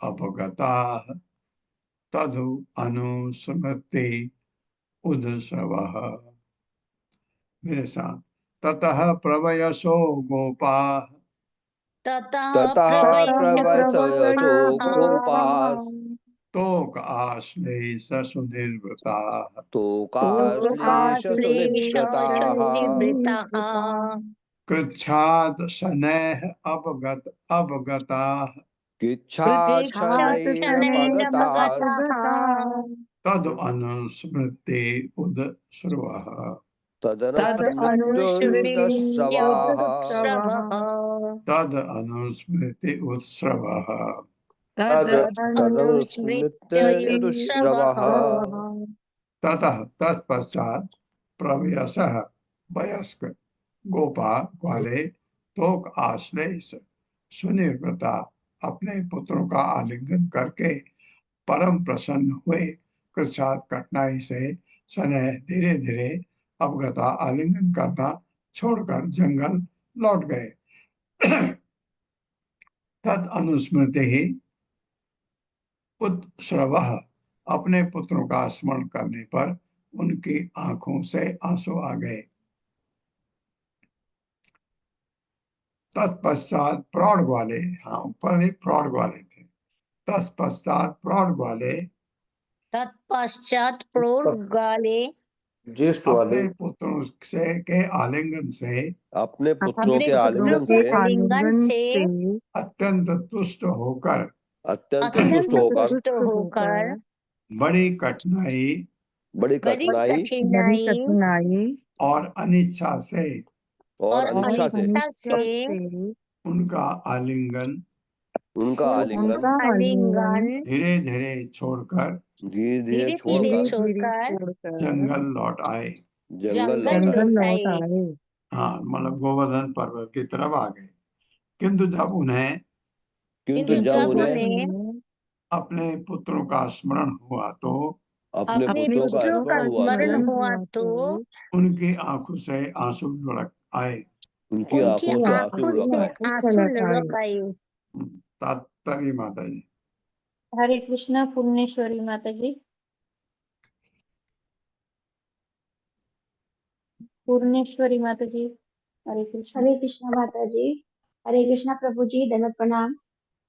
अपगताः तदु अनुस्मृति उदस्रवः। मेरे साथ। ततः प्रवयसो गोपाः ततः ततः प्रवयसो प्रवयसो गोपाः तोक आश्लेष सुनिर्वृताः तोकाश्लेष सुनिवृताः कृच्छात् शनैः अपगताः पृच्छाशनैरपगताः तद अनुस्मृति उदस्रवः। तदनुस्मृत्युदस्रवः तद अनुस्मृति उत्स्रवः। तदनुस्मृत्युदस्रवः ततः तत्पश्चात प्रवयसः वयस्क गोपा ग्वाले तोक आश्लेष सुनिर्वृता अपने पुत्रों का आलिंगन करके परम प्रसन्न हुए। कृच्छात कठिनाई से शनैः धीरे धीरे अपगता आलिंगन करना छोड़कर जंगल लौट गए। तद अनुस्मृति ही उत्स्रवः अपने पुत्रों का स्मरण करने पर उनकी आंखों से आंसू आ गए। तत्पश्चात प्रौढ़ ग्वाले, हाँ ऊपर एक प्रौढ़ ग्वाले थे। तत्पश्चात प्रौढ़ ग्वाले तत्पश्चात प्रौढ़ ग्वाले अपने पुत्रों से के आलिंगन से अपने पुत्रों के आलिंगन से अत्यंत तुष्ट होकर अत्यंत तुष्ट होकर बड़ी कठिनाई और अनिच्छा से उनका आलिंगन धीरे धीरे छोड़कर जंगल लौट आए। हाँ, मतलब गोवर्धन पर्वत की तरफ आ गए। किंतु जब उन्हें अपने पुत्रों का स्मरण हुआ तो उनकी आंखों से आंसू लुढ़क आए। तात्पर्य माता जी। हरे कृष्णा पूर्णेश्वरी माता जी। पूर्णेश्वरी माता जी। हरे कृष्णा माता जी। हरे कृष्णा प्रभु जी, दंडवत प्रणाम।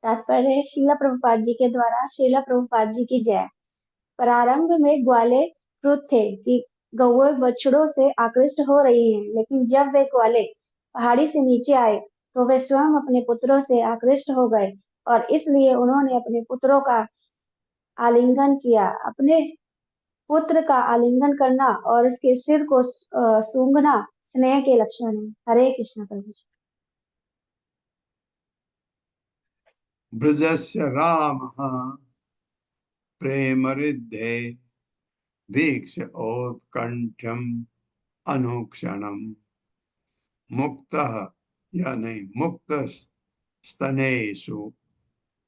तात्पर्य है श्रीला प्रभुपाद जी के द्वारा श्रीला प्रभुपाद जी की जय। प्रारंभ में ग्वाले क्रुद्ध थे कि गौएं बछड़ों से आकृष्ट हो रही हैं, लेकिन जब वे ग्वाले पहाड़ी से नीचे आए तो वे स्वयं अपने पुत्रों से आकृष्ट हो गए और इसलिए उन्होंने अपने पुत्रों का आलिंगन किया। अपने पुत्र का आलिंगन करना और उसके सिर को सूंघना स्नेह के लक्षण है। हरे कृष्ण प्रभु जी। ब्रजस्य रामः प्रेमरिद्धे वीक्ष्य औत्कण्ठ्यम् अनुक्षणम् मुक्तः या नहीं मुक्तस्तनेषु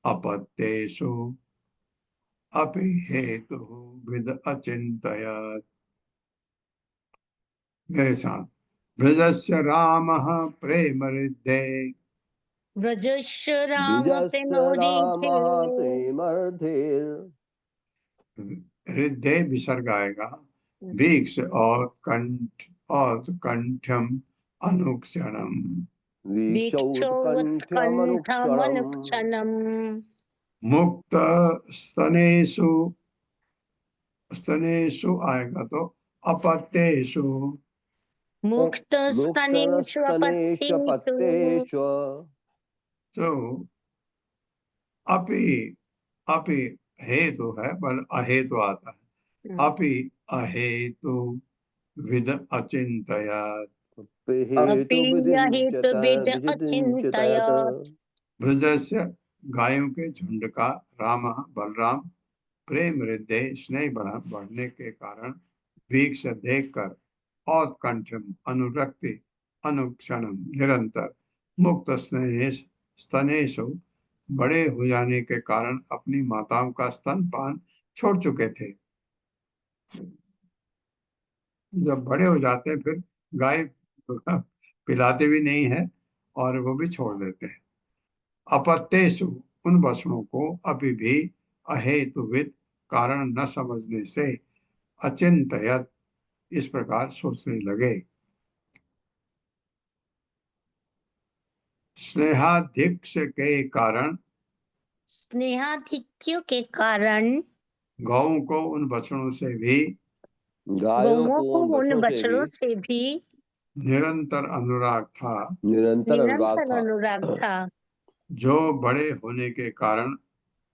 अपत्येषु अपि हेतुः विद अचिन्तयत्। मेरे साथ। ब्रजस्य रामः प्रेमरिद्धे ब्रजस्य राम प्रेमरिद्धे हृदय विसर्ग आएगा, वीक्ष और कंठम अनुक्षणम, वीक्षोत्कण्ठ्यमनुक्षणम् मुक्त स्तनेषु, स्तनेषु आएगा तो अपत्येषु, मुक्तस्तनेषु अपत्येषु तो अपि अपि हेतु है पर अहेतु आता है, अपि अहेतु विद अचिंतयात्, अपि अहेतुविद अचिन्तयत् ब्रजस्य गायों के झुंड का राम बलराम प्रेम हृदय स्नेह बढ़ने के कारण वीक्ष देखकर और कंठम अनुरक्ति अनुक्षणम निरंतर मुक्त स्तनेषु बड़े हो जाने के कारण अपनी माताओं का स्तनपान छोड़ चुके थे। जब बड़े हो जाते हैं फिर गाय पिलाते भी नहीं है और वो भी छोड़ देते हैं। अपत्येषु उन वचनों को अभी भी अहेतुविद कारण न समझने से अचिंतयत इस प्रकार सोचने लगे। स्नेहाधिक्य के कारण, स्नेहाधिक्य के कारण गौओं को उन वचनों से भी, गौओं को उन बछड़ों से भी निरंतर अनुराग था, निरंतर अनुराग था, जो बड़े होने के कारण,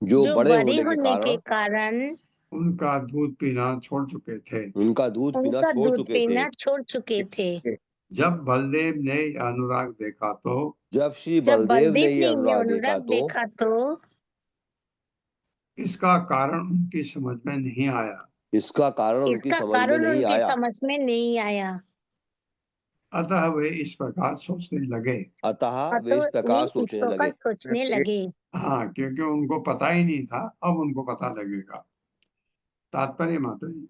जो बड़े होने के कारण उनका दूध पीना छोड़ चुके थे, उनका दूध पीना छोड़ चुके थे। जब बलदेव ने अनुराग देखा तो, जब श्री बलदेव ने ये अनुराग देखा तो इसका कारण उनकी समझ में नहीं आया, इसका कारण उनकी समझ में नहीं आया। अतः वे इस प्रकार सोचने लगे, सोचने लगे। हाँ, क्योंकि उनको पता ही नहीं था, अब उनको पता लगेगा। तात्पर्य माता जी।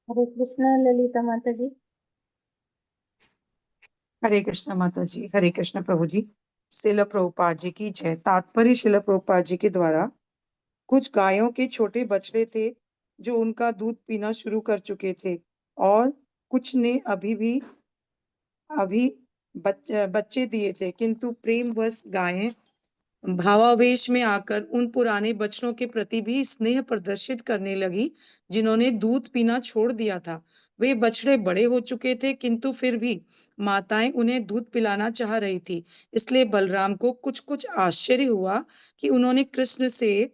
हरे कृष्ण ललिता माता जी। हरे कृष्ण माता जी, हरे कृष्ण प्रभु जी। श्रील प्रभुपाद जी की जय। तात्पर्य श्रील प्रभुपाद जी के द्वारा कुछ गायों के छोटे बछड़े थे जो उनका दूध पीना शुरू कर चुके थे और कुछ ने अभी बच्चे दिए थे, किंतु प्रेमवश गायें भावावेश में आकर उन पुराने बच्चों के प्रति भी स्नेह प्रदर्शित करने लगी जिन्होंने दूध पीना छोड़ दिया था। वे बछड़े बड़े हो चुके थे किंतु फिर भी माताएं उन्हें दूध पिलाना चाह रही थी। इसलिए बलराम को कुछ कुछ आश्चर्य हुआ कि उन्होंने कृष्ण से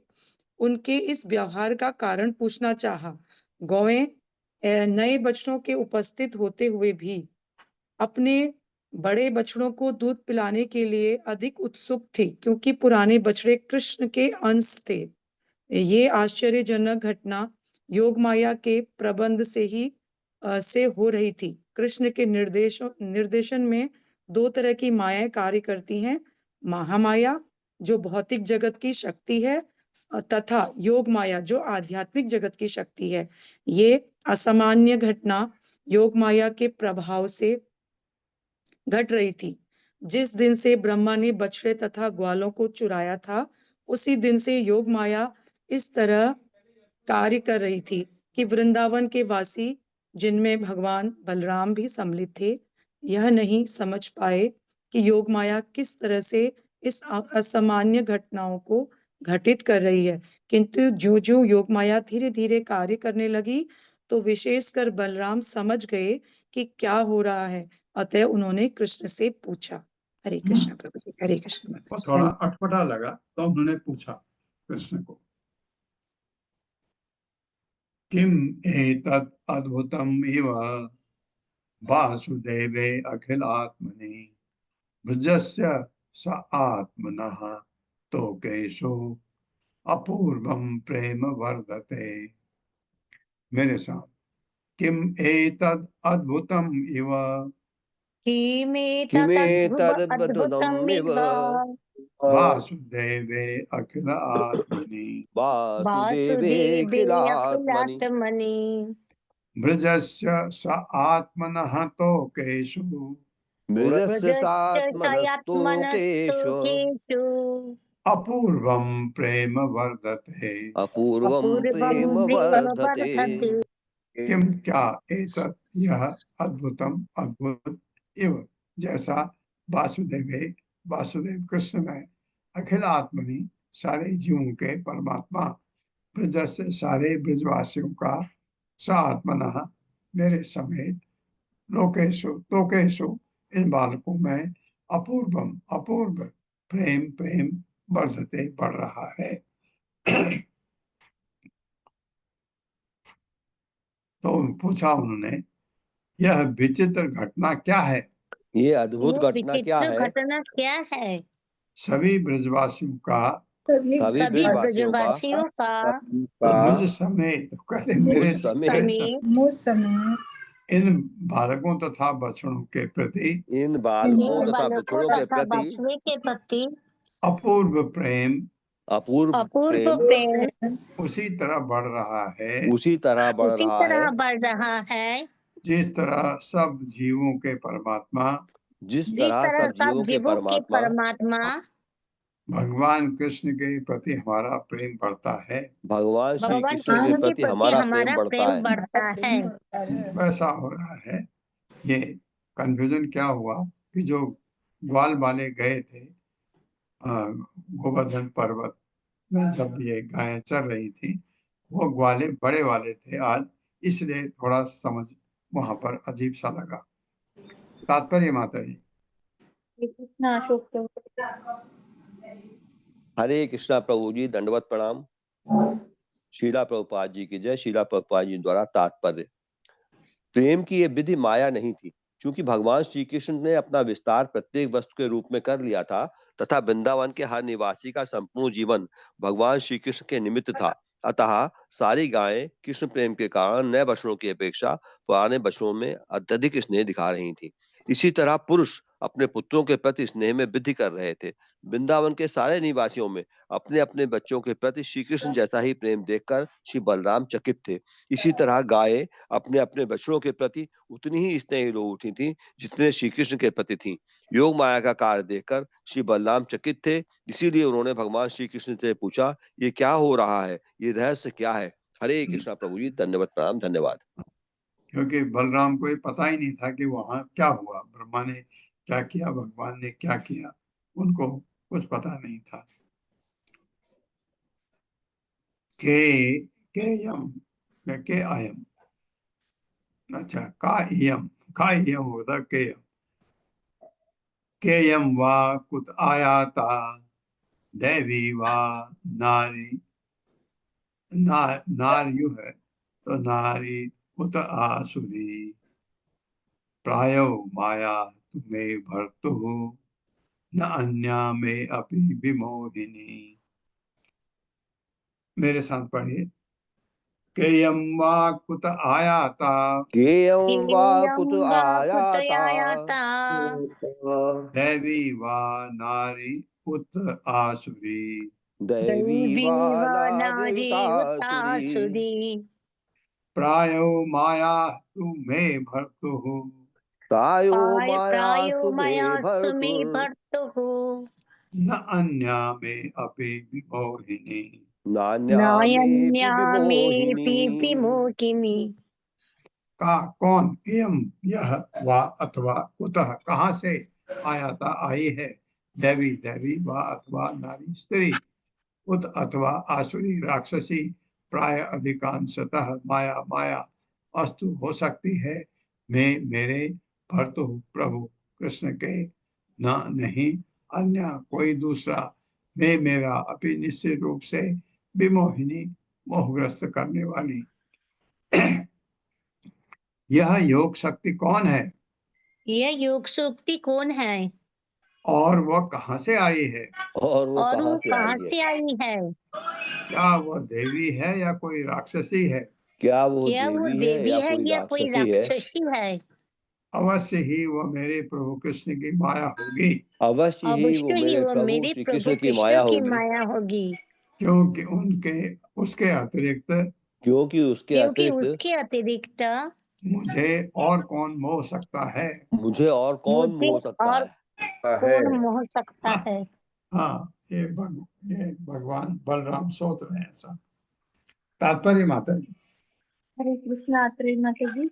उनके इस व्यवहार का कारण पूछना चाहा। गौएं नए बछड़ों के उपस्थित होते हुए भी अपने बड़े बछड़ों को दूध पिलाने के लिए अधिक उत्सुक थी, क्योंकि पुराने बछड़े कृष्ण के अंश थे। ये आश्चर्यजनक घटना योग माया के प्रबंध से हो रही थी। कृष्ण के निर्देशन में दो तरह की मायाएं कार्य करती हैं, महामाया जो भौतिक जगत की शक्ति है तथा योग माया जो आध्यात्मिक जगत की शक्ति है। ये असामान्य घटना योग माया के प्रभाव से घट रही थी। जिस दिन से ब्रह्मा ने बछड़े तथा ग्वालों को चुराया था, उसी दिन से योग माया इस तरह कार्य कर रही थी कि वृंदावन के वासी, जिनमें भगवान बलराम भी सम्मिलित थे, यह नहीं समझ पाए कि योग माया किस तरह से इस असामान्य घटनाओं को घटित कर रही है। किंतु जो जो योग माया धीरे धीरे कार्य करने लगी तो विशेषकर बलराम समझ गए कि क्या हो रहा है। अतः उन्होंने कृष्ण से पूछा। हरे कृष्ण प्रभु जी, हरे कृष्ण। थोड़ा अटपटा लगा तो उन्होंने पूछा कृष्ण को, किम एतत् अद्भुतम इव वासुदेवे अखिलात्मनि भुजस्य स आत्मनः तोकेषु अपूर्वम प्रेम वर्धते। मेरे साथ, किम एतद् अद्भुतम इव, किमेतदद्भुतम् इव वासुदेवे अखिल आत्मनि वासुदेवे अखिलात्मनि ब्रजस्य स आत्मनः तोकेषु ब्रजस्य सात्मनस्तोकेषु अपूर्वम प्रेम वर्धते अपूर्वम प्रेम वर्धते किम क्या एतत् यह अद्भुतम अद्भुत इव जैसा वासुदेवे वासुदेव कृष्ण में अखिल आत्मनि सारे जीवों के परमात्मा ब्रज से सारे ब्रजवासियों का स आत्मना मेरे समेत लोकेशु तोकेशु इन बालकों में अपूर्वम अपूर्व प्रेम प्रेम वर्धते बढ़ रहा है। तो पूछा उन्होंने यह विचित्र घटना क्या है? ये अद्भुत घटना क्या है? घटना क्या है? सभी ब्रजवासियों का सभी ब्रजवासियों का मुझ समेत कहते मेरे मुझ समेत इन बालकों तथा बछड़ों के प्रति इन बालकों तथा बछड़ों के प्रति अपूर्व प्रेम अपूर्व प्रेम उसी तरह बढ़ रहा है उसी तरह बढ़ रहा है जिस तरह सब जीवों के परमात्मा जिस तरह सब जीवों के परमात्मा भगवान कृष्ण के प्रति हमारा प्रेम बढ़ता है। भगवान श्री कृष्ण के प्रति हमारा प्रेम बढ़ता है। वैसा हो रहा है। ये कंफ्यूजन क्या हुआ कि जो ग्वाल वाले गए थे गोवर्धन पर्वत में जब ये गायें चर रही थी वो ग्वाले बड़े वाले थे आज, इसलिए थोड़ा समझ वहां पर अजीब सा लगा। तात्पर्य माता जी। हरे कृष्णा प्रभु जी, दंडवत प्रणाम। शीला प्रभुपाद जी की जय। शीला प्रभुपाद जी द्वारा तात्पर्य, प्रेम की ये विधि माया नहीं थी, क्योंकि भगवान श्री कृष्ण ने अपना विस्तार प्रत्येक वस्तु के रूप में कर लिया था तथा वृंदावन के हर निवासी का संपूर्ण जीवन भगवान श्री कृष्ण के निमित्त था। अतः सारी गायें कृष्ण प्रेम के कारण नए बछड़ों की अपेक्षा पुराने बछड़ों में अत्यधिक स्नेह दिखा रही थी। इसी तरह पुरुष अपने पुत्रों के प्रति स्नेह में वृद्धि कर रहे थे। वृंदावन के सारे निवासियों में अपने अपने बच्चों के प्रति श्री कृष्ण जैसा ही प्रेम देखकर श्री बलराम चकित थे। इसी तरह गायें अपने अपने बछड़ों के प्रति उतनी ही स्नेही हो उठी थी जितने श्री कृष्ण के प्रति थी। योग माया का कार्य देखकर श्री बलराम चकित थे, इसीलिए उन्होंने भगवान श्री कृष्ण से पूछा, ये क्या हो रहा है, ये रहस्य क्या है? हरे कृष्णा प्रभु जी, धन्यवाद प्रणाम। धन्यवाद। क्योंकि बलराम को पता ही नहीं था कि वहां क्या हुआ, ब्रह्मा ने क्या किया, भगवान ने क्या किया, उनको कुछ पता नहीं था। के आयम, अच्छा का इयम होता केयम वा कुत आयाता देवी वा नारी नार्यु है तो नारी कुत आसुरी प्रायो माया तुम्हें भर्तु न अन्या में अपि विमोहिनी। मेरे साथ पढ़िए। केयम वा कुत आयाता केयम वा कुत आयाता देवी वा नारी उत आसुरी दैवी वा नारी उतासुरी प्रायो माया तुम्हें भर्तु प्रायो माया तुम्हें भर्तु न अन्या में अपि विमोहिनी नान्या में विमोहिनी। का कौन, एम यह, वा अथवा कुतः कहाँ से, आयाता आई है, देवी देवी वा अथवा नारी स्त्री, उत अथवा आसुरी राक्षसी, प्राय अधिकांशतः माया माया अस्तु हो सकती है, मैं मेरे भर्तु प्रभु कृष्ण के न नहीं अन्य कोई दूसरा, मैं मेरा अपनी निश्चित रूप से विमोहिनी मोहग्रस्त करने वाली। यह योग शक्ति कौन है? यह योग शक्ति कौन है? और वह कहाँ से आई है? और वो कहाँ से आई है? क्या वह देवी है या कोई राक्षसी है? क्या वो देवी है या कोई राक्षसी है? अवश्य ही वह मेरे प्रभु कृष्ण की माया होगी। अवश्य ही वो मेरे प्रभु कृष्ण की माया होगी। क्योंकि उसके अतिरिक्त मुझे और कौन मोह सकता है? मुझे और कौन मोह सकता है? मोह सकता है? हाँ, ये भगवान बलराम सोच रहे हैं ऐसा। तात्पर्य माता जी। हरे कृष्णा माता जी।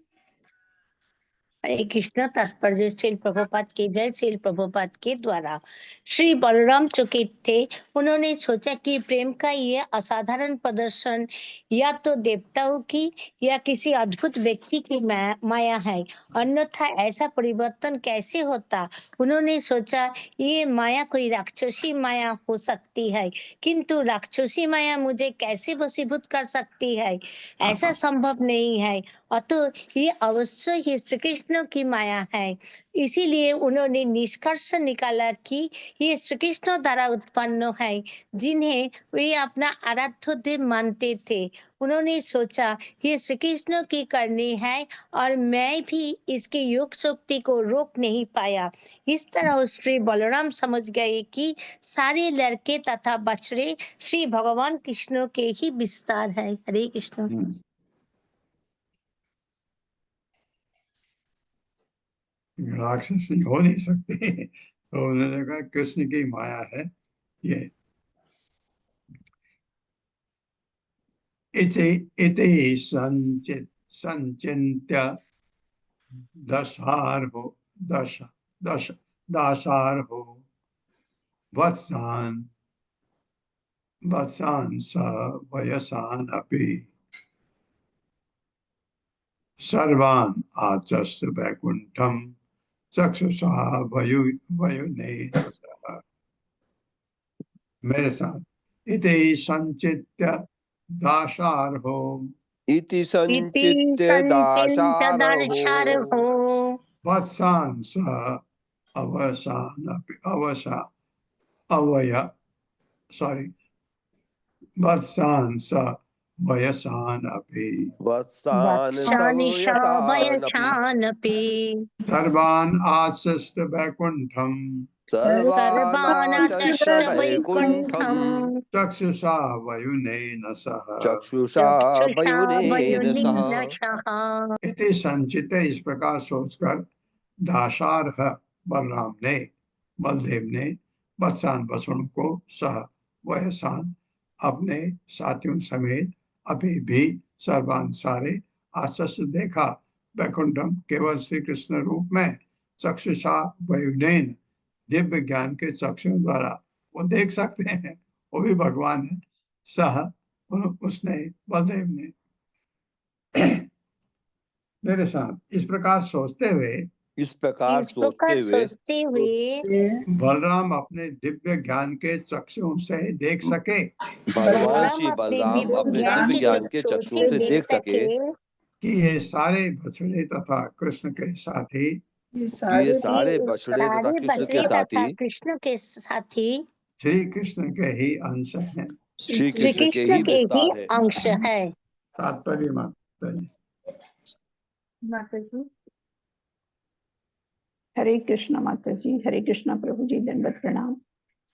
हरे कृष्ण। तात्पर्य श्रील प्रभुपाद की जय। श्रील प्रभुपाद के द्वारा श्री बलराम चुके थे। उन्होंने सोचा कि प्रेम का ये असाधारण प्रदर्शन या तो देवताओं की या किसी अद्भुत व्यक्ति की माया है, अन्यथा ऐसा परिवर्तन कैसे होता। उन्होंने सोचा ये माया कोई राक्षसी माया हो सकती है, किंतु राक्षसी माया मुझे कैसे वशीभूत कर सकती है, ऐसा संभव नहीं है। अतः ये अवश्य ही श्री कृष्ण की माया है। इसीलिए उन्होंने निष्कर्ष निकाला कि ये श्री कृष्ण द्वारा उत्पन्न है, जिन्हें वे अपना आराध्य देव मानते थे। उन्होंने सोचा ये श्री कृष्ण की करनी है और मैं भी इसके योग शक्ति को रोक नहीं पाया। इस तरह श्री बलराम समझ गए कि सारे लड़के तथा बछड़े श्री भगवान कृष्ण के ही विस्तार है। हरे कृष्ण। राक्षस नहीं हो नहीं सकते, तो उन्होंने कहा कृष्ण की माया है ये। इति संचिन्त्य दाशार्हो वत्सान् स वयसान् अपि सर्वान् आचष्ट वैकुण्ठं चक्षुषा वयुनेन सह। मेरे साथ। इति संचित्य दाशार्हो इति संचित्य दाशार्हो वत्सान् स वत्सान् स वयसान् अपि सर्वान् आचष्ट वैकुण्ठं चक्षुषा वयुनेन सह। इति संचित, इस प्रकार सोचकर दाशार्ह बलराम ने, बलदेव ने वत्सान बसुण को सह वयसान अपने साथियों समेत अभी भी सर्वान सारे आश्चर्य देखा वैकुंठम केवल श्री कृष्ण रूप में चक्षुषा वयुनेन दिव्य ज्ञान के चक्षुओं द्वारा वो देख सकते हैं, वो भी भगवान है। सह उसने बलदेव ने मेरे साथ इस प्रकार सोचते हुए बलराम अपने दिव्य ज्ञान के चक्षुओं से देख सके। भगवान श्री बलराम अपने दिव्य ज्ञान के चक्षुओं से देख सके कि ये सारे बछड़े तथा कृष्ण के साथी, ये सारे बछड़े तथा कृष्ण के साथी श्री कृष्ण के ही अंश हैं। श्री कृष्ण के ही अंश है। तात्पर्य माता जी। हरे कृष्णा माता जी। हरे कृष्णा प्रभु जी। दंडवत प्रणाम।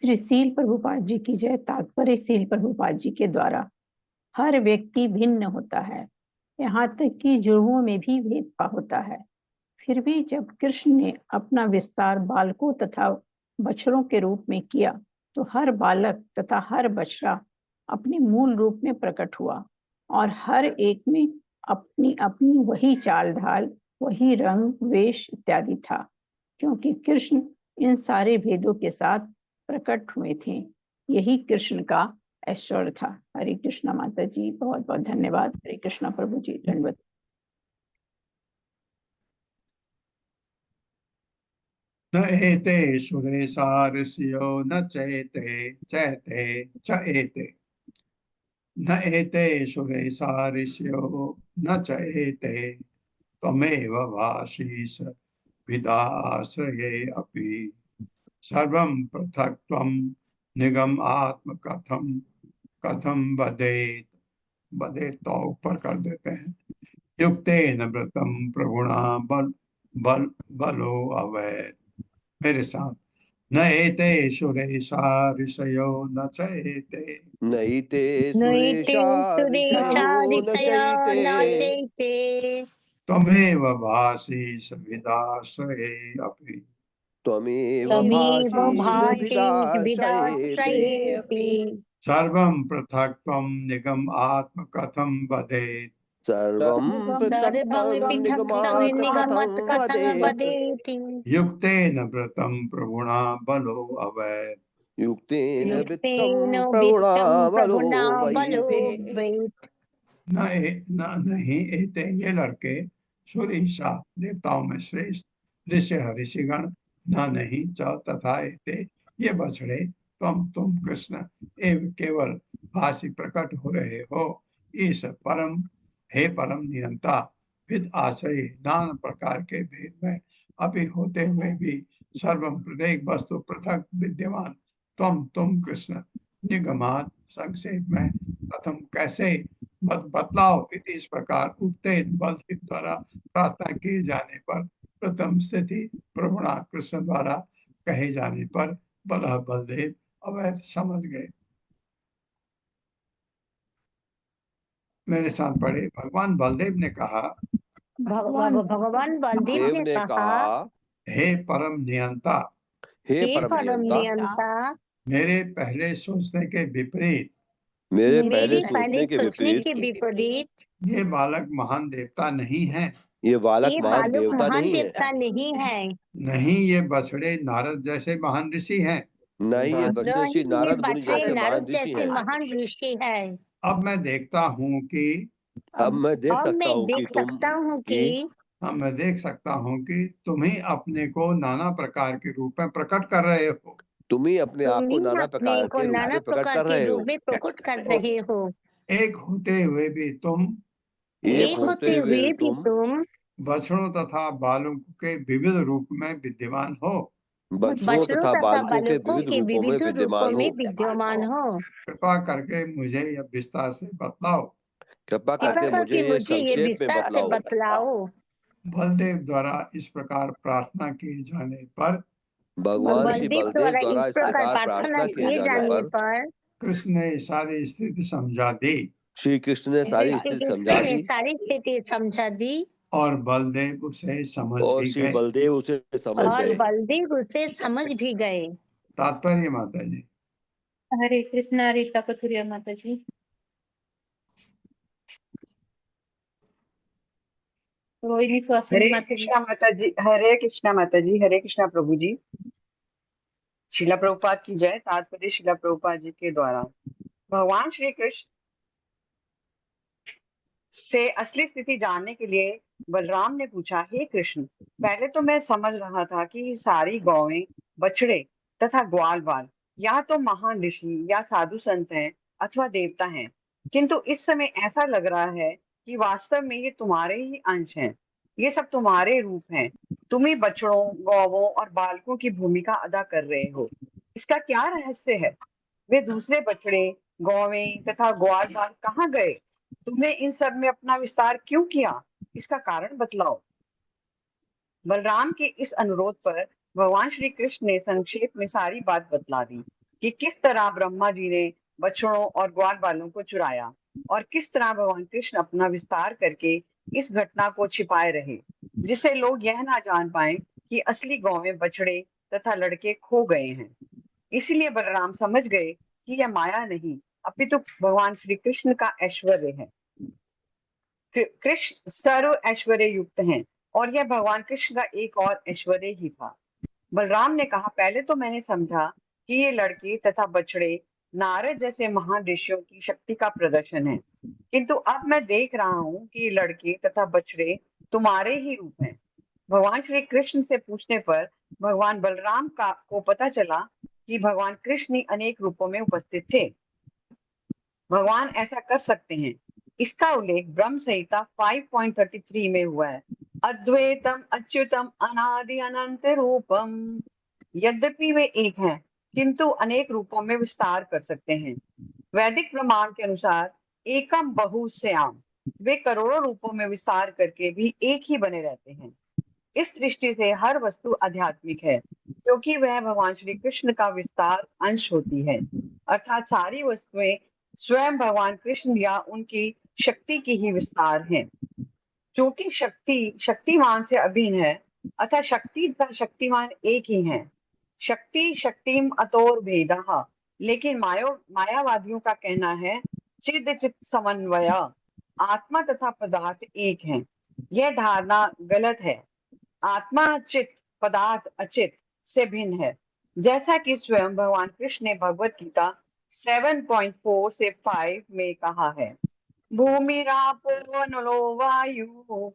श्री सील प्रभुपाद जी की जय। तात्पर्य सील प्रभुपाद जी के द्वारा हर व्यक्ति भिन्न होता है, यहाँ तक कि जुर्मों में भी भेदभाव होता है। फिर भी जब कृष्ण ने अपना विस्तार बालकों तथा बछड़ों के रूप में किया तो हर बालक तथा हर बछड़ा अपने मूल रूप में प्रकट हुआ और हर एक में अपनी अपनी वही चाल ढाल, वही रंग, वेश इत्यादि था, क्योंकि कृष्ण इन सारे भेदों के साथ प्रकट हुए थे। यही कृष्ण का ऐश्वर्य था। हरे कृष्णा माता जी। बहुत बहुत धन्यवाद। हरे कृष्णा प्रभु जी। धन्यवाद। न एते सुरेशा ऋषियो न चैते च एते। न एते सुरेशा ऋषियो न चैते त्वमेव भाषीस विदाश्रये अपि सर्वं पृथक् त्वं निगम आत्म कथम बदेत तो ऊपर कर देते हैं। युक्तेन व्रतम प्रगुणा बलो अवैध। मेरे साथ। न एते सुरेशा ऋषयो न चैते। नैते सुरेशा ऋषयो न चैते त्वमेव भाषि विदाश्रये अपि त्वमेव त्वमेव भाषी भाषेर्विदाश्रयेऽपि सर्वं पृथक्त्वं निगम आत्म कथं वदेत्। सर्वं सर्वं पृथक्त्वं पृथक्तं निगमत् कथं वदेति। युक्तेन व्रतं प्रभुणा बलो अवैत्। युक्तेन वित्तं युक्तेन प्रभुणा वित्तं बलो प्रभुना वै। बलो वेत्। नहीं एते ये लड़के सुरीसा देवताओं में श्रेष्ठ ऋषि ऋषिगण न नहीं च तथा एते ये बछड़े तुम कृष्ण एवं केवल भाषी प्रकट हो रहे हो। इस परम हे परम नियंता विद आश्रय नाना प्रकार के भेद में अभी होते हुए भी सर्वम प्रत्येक वस्तु पृथक विद्यमान तुम कृष्ण निगमात संक्षेप में प्रथम कैसे मत बतलाओ। इस प्रकार उगते बल के द्वारा प्रार्थना किए जाने पर प्रथम स्थिति प्रभुणा कृष्ण द्वारा कहे जाने पर बलदेव अवैध समझ गए। मेरे साथ पढ़े। भगवान बलदेव ने कहा, भगवान बलदेव देव ने ने कहा, कहा, हे परम नियंता, हे हे परम परम नियंता, नियंता, मेरे पहले सोचने के विपरीत मेरे मेरे पहले पहले सोचने के सोचने विपरीत के विपरीत ये बालक महान देवता नहीं है। ये बालक ये महान बालक देवता महान नहीं है। देवता नहीं है। नहीं ये बछड़े नारद जैसे महान ऋषि हैं। नहीं ये बछड़े नहीं श्री ये नारद मुनि बछड़े जैसे महान नारद ऋषि जैसे हैं। महान ऋषि है। अब मैं देखता हूँ कि अब मैं देख अब सकता मैं हूँ कि देख तुम सकता हूँ कि अब मैं देख सकता हूँ कि तुम ही अपने को नाना प्रकार के रूप में प्रकट कर रहे हो। तुम ही अपने आप को तुम नाना अपने प्रकार को के रूप नाना में प्रकट प्रकार कर के रहे रूप हो। में प्रकट कर रहे हो। एक होते हुए भी तुम एक होते हुए भी तुम तुम बछड़ों तथा बालकों के विविध रूप में विद्यमान हो। बछड़ों तथा बालकों के बालकों विविध के रूपों में विविध रूपों विद्यमान में हो। विद्यमान हो। कृपा करके मुझे यह विस्तार से बतलाओ। कृपा कृपा करके करके मुझे ये मुझे ये संक्षेप में विस्तार से बतलाओ। बतलाओ। बलदेव द्वारा इस प्रकार प्रार्थना किए जाने पर भगवान श्री बलदेव बलदेव द्वारा इस इस प्रकार प्रकार प्रार्थना प्रार्थना किए किए जाने पर पर कृष्ण ने सारी स्थिति समझा दी श्री कृष्ण ने सारी श्री स्थिति कृष्ण समझा ने दी सारी स्थिति समझा दी और बलदेव उसे समझ और भी श्री गए। बलदेव उसे समझ और गए। बलदेव उसे समझ भी गए। तात्पर्य माता जी। हरे कृष्णा रीता कथुरिया माता जी। रोहिणी सुहासिनी हरे माता जी। कृष्णा माता जी, हरे कृष्णा माता जी, हरे कृष्णा प्रभु जी। शिला प्रभुपाद की जय। तात्पर्य शिला प्रभुपाद जी के द्वारा भगवान श्री कृष्ण से असली स्थिति जानने के लिए बलराम ने पूछा, हे कृष्ण, पहले तो मैं समझ रहा था कि सारी गौएं, बछड़े तथा ग्वाल बाल या तो महान ऋषि या साधु संत हैं अथवा देवता हैं, किंतु इस समय ऐसा लग रहा है कि वास्तव में ये तुम्हारे ही अंश हैं। ये सब तुम्हारे रूप हैं। तुम ही बछड़ों, गौवों और बालकों की भूमिका अदा कर रहे हो। इसका क्या रहस्य है? वे दूसरे बछड़े, गौवें तथा ग्वाल बाल कहाँ गए? तुमने इन सब में अपना विस्तार क्यों किया? इसका कारण बतलाओ। बलराम के इस अनुरोध पर भगवान श्री कृष्ण ने संक्षेप में सारी बात बतला दी कि किस तरह ब्रह्मा जी ने बछड़ों और ग्वाल बालों को चुराया और किस तरह भगवान कृष्ण अपना विस्तार करके इस घटना को छिपाए रहे, जिससे लोग यह ना जान पाए कि असली गौवें, बछड़े तथा लड़के खो गए हैं। इसीलिए बलराम समझ गए कि यह माया नहीं अपितु भगवान श्री कृष्ण का ऐश्वर्य है। कृष्ण सर्व ऐश्वर्य युक्त हैं और यह भगवान कृष्ण का एक और ऐश्वर्य ही था। बलराम ने कहा, पहले तो मैंने समझा कि ये लड़के तथा बछड़े नारद जैसे महान ऋषियों की शक्ति का प्रदर्शन है, किंतु अब मैं देख रहा हूँ कि ये लड़के तथा बछड़े तुम्हारे ही रूप हैं। भगवान श्री कृष्ण से पूछने पर भगवान बलराम को पता चला कि भगवान कृष्ण अनेक रूपों में उपस्थित थे। भगवान ऐसा कर सकते हैं। इसका उल्लेख ब्रह्म संहिता 5.33 में हुआ है। अद्वैतम अच्युतम अनादि अनंत रूपम। यद्यपि वे एक हैं, किंतु अनेक रूपों में विस्तार कर सकते हैं। वैदिक प्रमाण के अनुसार एकम बहुश्याम, वे करोड़ों रूपों में विस्तार करके भी एक ही बने रहते हैं। इस दृष्टि से हर वस्तु आध्यात्मिक है, क्योंकि वह भगवान श्री कृष्ण का विस्तार अंश होती है। अर्थात सारी वस्तुएं स्वयं भगवान कृष्ण या उनकी शक्ति की ही विस्तार हैं। क्योंकि शक्ति शक्तिमान से अभिन्न है, अतः शक्ति तथा शक्तिमान एक ही हैं। शक्ति शक्तिम अतोर भेदः। लेकिन मायावादियों का कहना है चिद चित समन्वय, आत्मा तथा पदार्थ एक हैं। यह धारणा गलत है। आत्मा चित, पदार्थ अचित से भिन्न है। जैसा कि स्वयं भगवान कृष्ण ने भगवत गीता 7.4 से 5 में कहा है, भूमिरापो नलो वायु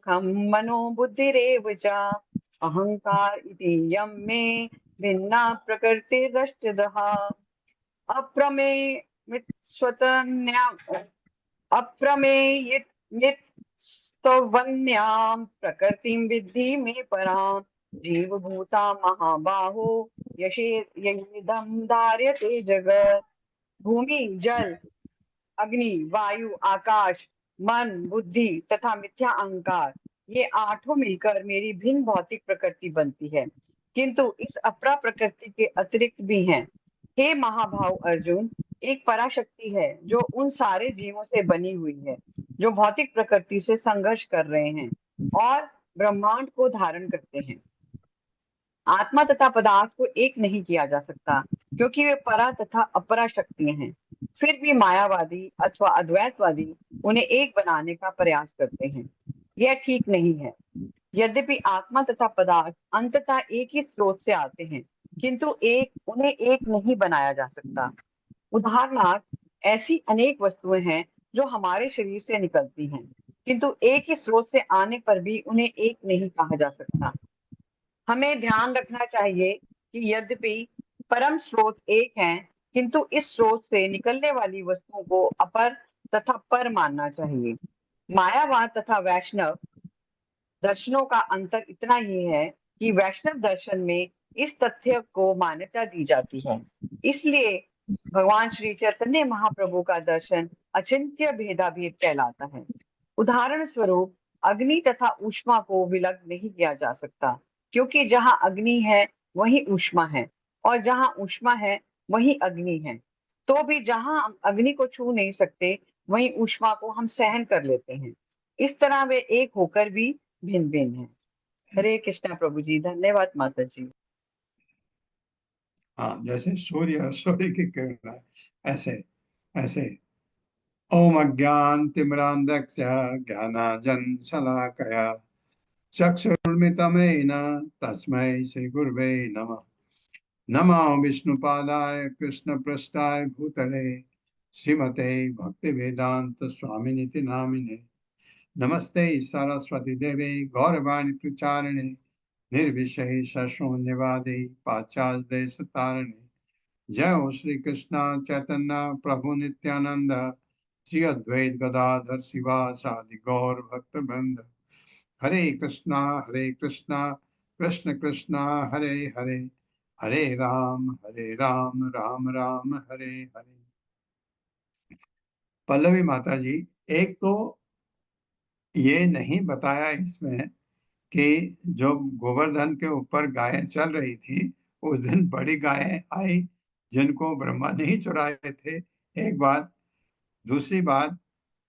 खम मनो बुद्धिरेव च अहंकार इति यम मे भिन्ना प्रकृतिरष्टदः अप्रमेय स्वतन्या अप्रमेयितवन्यां प्रकृतिं विद्धि मे परां जीवभूता महाबाहो यशेदं धार्यते जगत्। भूमि, जल, अग्नि, वायु, आकाश, मन, बुद्धि तथा मिथ्या अहंकार, ये आठों मिलकर मेरी भिन्न भौतिक प्रकृति बनती है, किंतु इस अपरा प्रकृति के अतिरिक्त भी हैं। हे महाभाव अर्जुन, एक पराशक्ति है जो उन सारे जीवों से बनी हुई है जो भौतिक प्रकृति से संघर्ष कर रहे हैं और ब्रह्मांड को धारण करते हैं। आत्मा तथा पदार्थ को एक नहीं किया जा सकता क्योंकि वे परा तथा अपरा शक्तियां हैं। फिर भी मायावादी अथवा अद्वैतवादी उन्हें एक बनाने का प्रयास करते हैं। यह ठीक नहीं है। यद्यपि आत्मा तथा पदार्थ अंततः एक ही स्रोत से आते हैं, किंतु उन्हें एक नहीं बनाया जा सकता। उदाहरणार्थ, ऐसी अनेक वस्तुएं हैं जो हमारे शरीर से निकलती हैं, किंतु एक ही स्रोत से आने पर भी उन्हें एक नहीं कहा जा सकता। हमें ध्यान रखना चाहिए कि यद्यपि परम स्रोत एक है, किंतु इस स्रोत से निकलने वाली वस्तुओं को अपर तथा पर मानना चाहिए। मायावाद तथा वैष्णव दर्शनों का अंतर इतना ही है कि वैष्णव दर्शन में इस तथ्य को मान्यता दी जाती है। इसलिए भगवान श्री चैतन्य महाप्रभु का दर्शन अचिंत्य भेदाभेद कहलाता है। उदाहरण स्वरूप, अग्नि तथा ऊष्मा को विलग नहीं किया जा सकता, क्योंकि जहां अग्नि है वहीं ऊष्मा है, और जहां ऊष्मा है वहीं अग्नि है। तो भी जहां हम अग्नि को छू नहीं सकते, वहीं ऊष्मा को हम सहन कर लेते हैं। इस तरह वे एक होकर भी भिन्न भिन्न हैं। हरे कृष्णा प्रभु जी। धन्यवाद माता जी। हाँ, जैसे सूर्य की किरण है, ऐसे ऐसे ओम अज्ञानतिमिरान्धस्य ज्ञानांजन शलाकया चक्षुर्मिलितमेन तस्मै श्रीगुरवे नमः। नमो विष्णुपादाय कृष्णपृष्ठाय भूतले श्रीमते भक्तिवेदांत स्वामिनिति नामिने। नमस्ते सरस्वती देवे गौरवाणी प्रचारिणे निर्विशेष शून्यवादी पाश्चात्य देश तारिणे। जय हो श्री कृष्ण चैतन्य प्रभु नित्यानंद श्री अद्वैत गदाधर शिवासादि गौर भक्त वृंद। हरे कृष्णा कृष्ण कृष्णा हरे हरे, हरे राम राम राम हरे हरे। पल्लवी माता जी, एक तो ये नहीं बताया इसमें कि जो गोवर्धन के ऊपर गायें चल रही थी, उस दिन बड़ी गायें आई जिनको ब्रह्मा नहीं चुराए थे, एक बात। दूसरी बात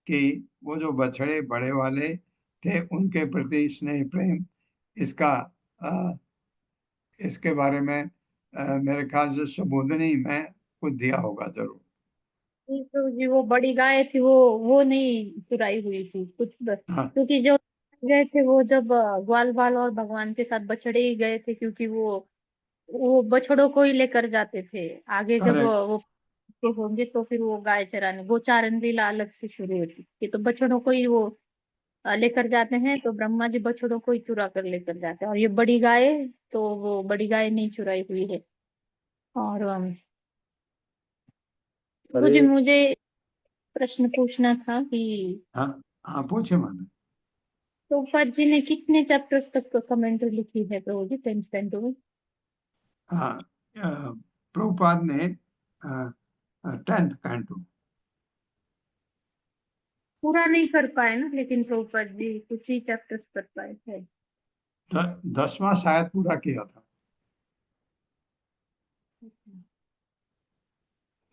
कि वो जो बछड़े बड़े वाले थे उनके प्रति स्नेह प्रेम, इसके बारे में मेरे ख्याल से सुबोधनी में कुछ दिया होगा जरूर। तो जी वो बड़ी गाय थी, वो नहीं चुराई हुई थी कुछ हाँ, क्योंकि जो गए थे वो जब ग्वाल बाल और भगवान के साथ बछड़े ही गए थे, क्योंकि वो बछड़ों को ही लेकर जाते थे। आगे जब करेक्ट। वो होंगे तो फिर वो गाय चराने, गोचारण लीला अलग से शुरू होती है। तो बछड़ों को ही वो लेकर जाते हैं, तो ब्रह्मा जी बछड़ों को ही चुरा कर लेकर जाते हैं। और ये बड़ी गाय, तो वो बड़ी गाय नहीं चुराई हुई है। और मुझे हरे मुझे प्रश्न पूछना था कि हाँ हाँ, पूछे माता। प्रभुपाद जी ने कितने चैप्टर्स तक कमेंट्री लिखी है प्रभु जी 10th कैंटो में? हाँ, प्रभुपाद ने 10th कैंटो पूरा नहीं कर पाए ना, लेकिन प्रभुपाद जी कुछ ही चैप्टर्स कर पाए थे। 10वां शायद पूरा किया था।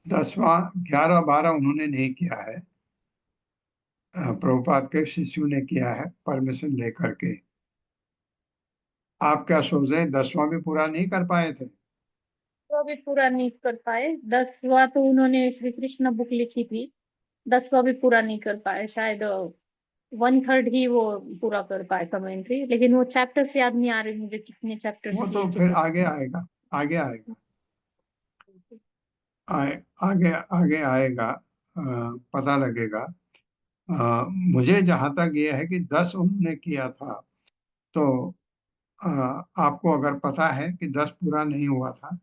10वां 11 12 उन्होंने नहीं किया है, प्रभुपाद के शिष्यों ने किया है परमिशन लेकर के। आप क्या सोच रहे हैं 10वां भी पूरा नहीं कर पाए थे? वो भी पूरा नहीं कर पाए। 10वां तो उन्होंने श्री कृष्ण बुक लिखी थी, 10वां भी पूरा नहीं कर पाए। शायद 1/3 ही वो पूरा कर पाए कमेंट्री, लेकिन वो चैप्टर्स याद नहीं आ रहे मुझे कितने चैप्टर्स वो तो किए थे। फिर आगे आएगा, आगे आएगा, आगे आगे आएगा, पता लगेगा। मुझे जहां तक ये है कि 10 उन्होंने किया था, तो आपको अगर पता है कि 10 पूरा नहीं हुआ था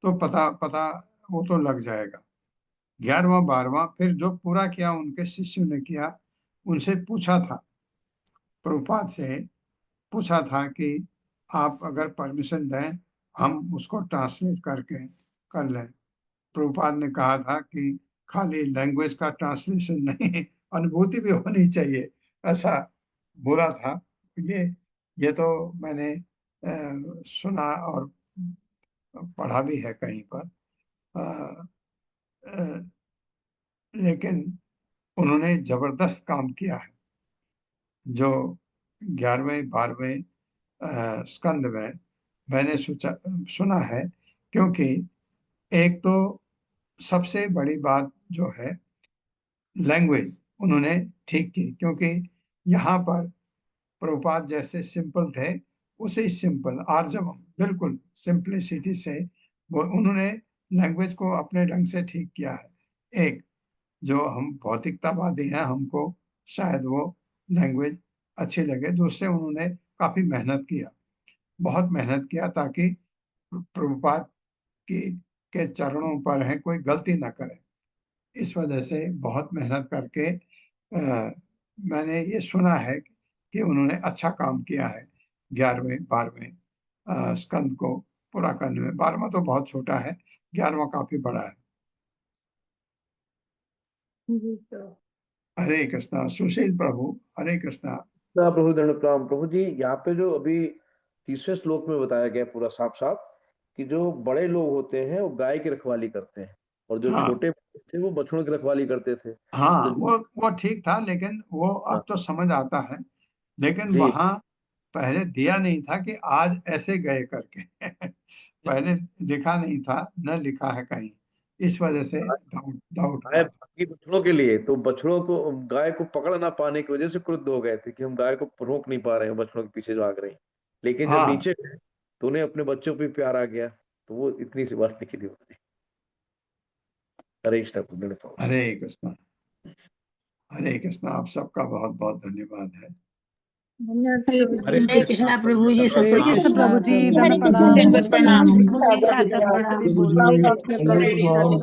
तो पता पता वो तो लग जाएगा। 11वां 12वां फिर जो पूरा किया उनके शिष्यों ने किया, उनसे पूछा था, प्रभुपाद से पूछा था कि आप अगर परमिशन दें हम उसको ट्रांसलेट करके कर लें। प्रभुपाद ने कहा था कि खाली लैंग्वेज का ट्रांसलेशन नहीं, अनुभूति भी होनी चाहिए, ऐसा बोला था। ये तो मैंने सुना और पढ़ा भी है कहीं पर। लेकिन उन्होंने जबरदस्त काम किया है जो 11वें 12वें स्कंद में मैंने सुना है। क्योंकि एक तो सबसे बड़ी बात जो है लैंग्वेज उन्होंने ठीक की, क्योंकि यहाँ पर प्रभुपाद जैसे सिंपल थे उसे सिंपल आर्जव बिल्कुल सिंप्लिसिटी से वो उन्होंने लैंग्वेज को अपने ढंग से ठीक किया है। एक जो हम भौतिकतावादी हैं हमको शायद वो लैंग्वेज अच्छी लगे, दूसरे उन्होंने काफी मेहनत किया, बहुत मेहनत किया ताकि प्रभुपाद की के चरणों पर है कोई गलती ना करे। इस वजह से बहुत मेहनत करके मैंने ये सुना है कि उन्होंने अच्छा काम किया है 11वें 12वें स्कंद को पूरा करने में। 12वां तो बहुत छोटा है, 11वां काफी बड़ा है। जी तो हरे कृष्णा। सुशील प्रभु, हरे कृष्णा। प्रभु दंड प्रणाम। प्रभु जी, यहाँ पे जो अभी 30वें श्लोक में बताया गया पूरा साफ साफ कि जो बड़े लोग होते हैं वो गाय की रखवाली करते हैं और जो हाँ छोटे थे वो बछड़ों की रखवाली करते थे। हाँ, तो वो ठीक था, लेकिन वो हाँ, अब तो समझ आता है। लेकिन जी वहां पहले दिया नहीं था कि आज ऐसे गए करके पहले लिखा नहीं था, न लिखा है कहीं, इस वजह से डाउट डाउट गाय हुआ था। भागी बछड़ों के लिए, तो बछड़ों को गाय को पकड़ ना पाने की वजह से क्रुद्ध हो गए थे कि हम गाय को रोक नहीं पा रहे हैं, बछड़ों के पीछे भाग रहे हैं। लेकिन जब हाँ, नीचे गए तो उन्हें अपने बच्चों पे प्यार आ गया, तो वो इतनी सी बात लिखी थी उन्होंने। हरे कृष्ण प्रभु। हरे कृष्णा। हरे कृष्णा। आप सबका बहुत बहुत धन्यवाद है। धन्यवाद हरे प्रभु जी। कृष्णा प्रभु जी, सत हरे श्री कृष्ण अकाल। प्रभु जी, हरे दंड कृष्ण प्रणाम। दंडवत प्रणाम। प्रभु जी सादर प्रणाम। बोल रहे हैं। कृष्ण प्रभु जी।